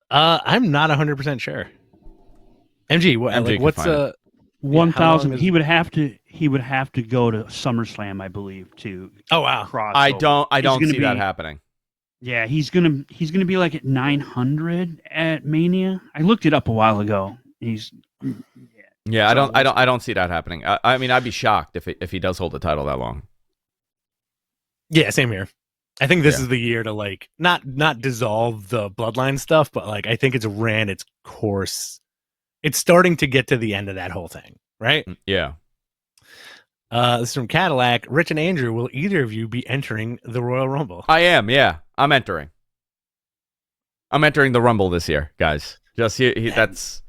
I'm not 100% sure. MG, what's 1,000? He would have to go to SummerSlam, I believe, to. Oh wow! Cross I over. don't see that happening. Yeah, he's gonna be like at 900 at Mania. I looked it up a while ago. Yeah, I don't see that happening. I mean, I'd be shocked if he does hold the title that long. Yeah, same here. I think this is the year to not dissolve the bloodline stuff, but I think it's ran its course. It's starting to get to the end of that whole thing, right? Yeah. This is from Cadillac. Rich and Andrew, will either of you be entering the Royal Rumble? I am, yeah. I'm entering the Rumble this year, guys. Just that's.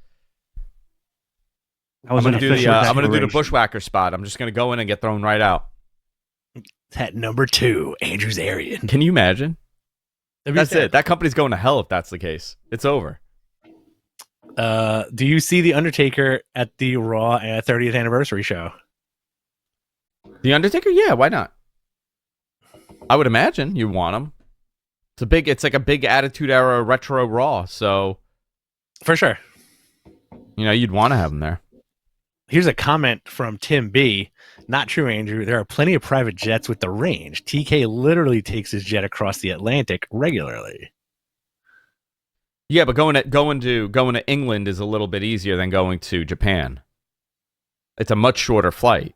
I'm gonna do the Bushwhacker spot. I'm just gonna go in and get thrown right out. At number 2, Andrew's Arian. Can you imagine? That's it. That company's going to hell if that's the case. It's over. Do you see The Undertaker at the Raw 30th anniversary show? The Undertaker? Yeah, why not? I would imagine you want him. It's like a big Attitude Era retro Raw, so for sure. You'd want to have him there. Here's a comment from Tim B. Not true, Andrew. There are plenty of private jets with the range. TK literally takes his jet across the Atlantic regularly. Yeah, but going to England is a little bit easier than going to Japan. It's a much shorter flight.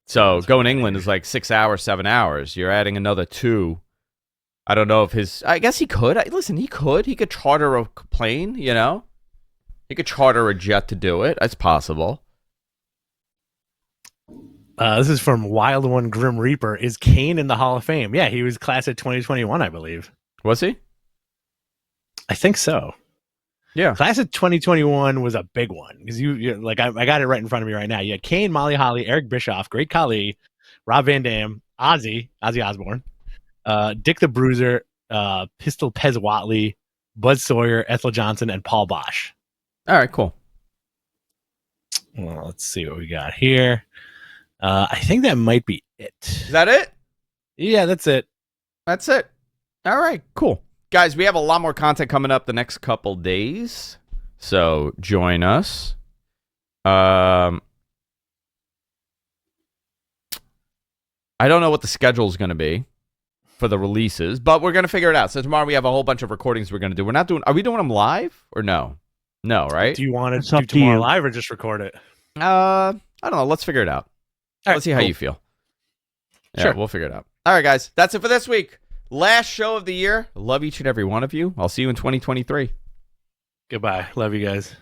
So going to England is like 6 hours, 7 hours. You're adding another 2. I don't know if I guess he could. Listen, he could charter a plane, He could charter a jet to do it. That's possible. This is from Wild One Grim Reaper. Is Kane in the Hall of Fame? Yeah, he was class of 2021, I believe. Was he? I think so. Yeah. Class of 2021 was a big one because I got it right in front of me right now. You had Kane, Molly Holly, Eric Bischoff, Great Khali, Rob Van Dam, Ozzy Osbourne, Dick the Bruiser, Pistol Pez Watley, Bud Sawyer, Ethel Johnson, and Paul Bosch. All right, cool. Well, let's see what we got here. I think that might be it. Is that it? Yeah, that's it. That's it. All right, cool. Guys, we have a lot more content coming up the next couple days, so join us. I don't know what the schedule is going to be for the releases, but we're going to figure it out. So tomorrow we have a whole bunch of recordings we're going to do. Are we doing them live or no? No, right? Do you want to do tomorrow live or just record it? I don't know. Let's figure it out. Let's see how you feel. Yeah, sure. We'll figure it out. All right, guys. That's it for this week. Last show of the year. Love each and every one of you. I'll see you in 2023. Goodbye. Love you guys.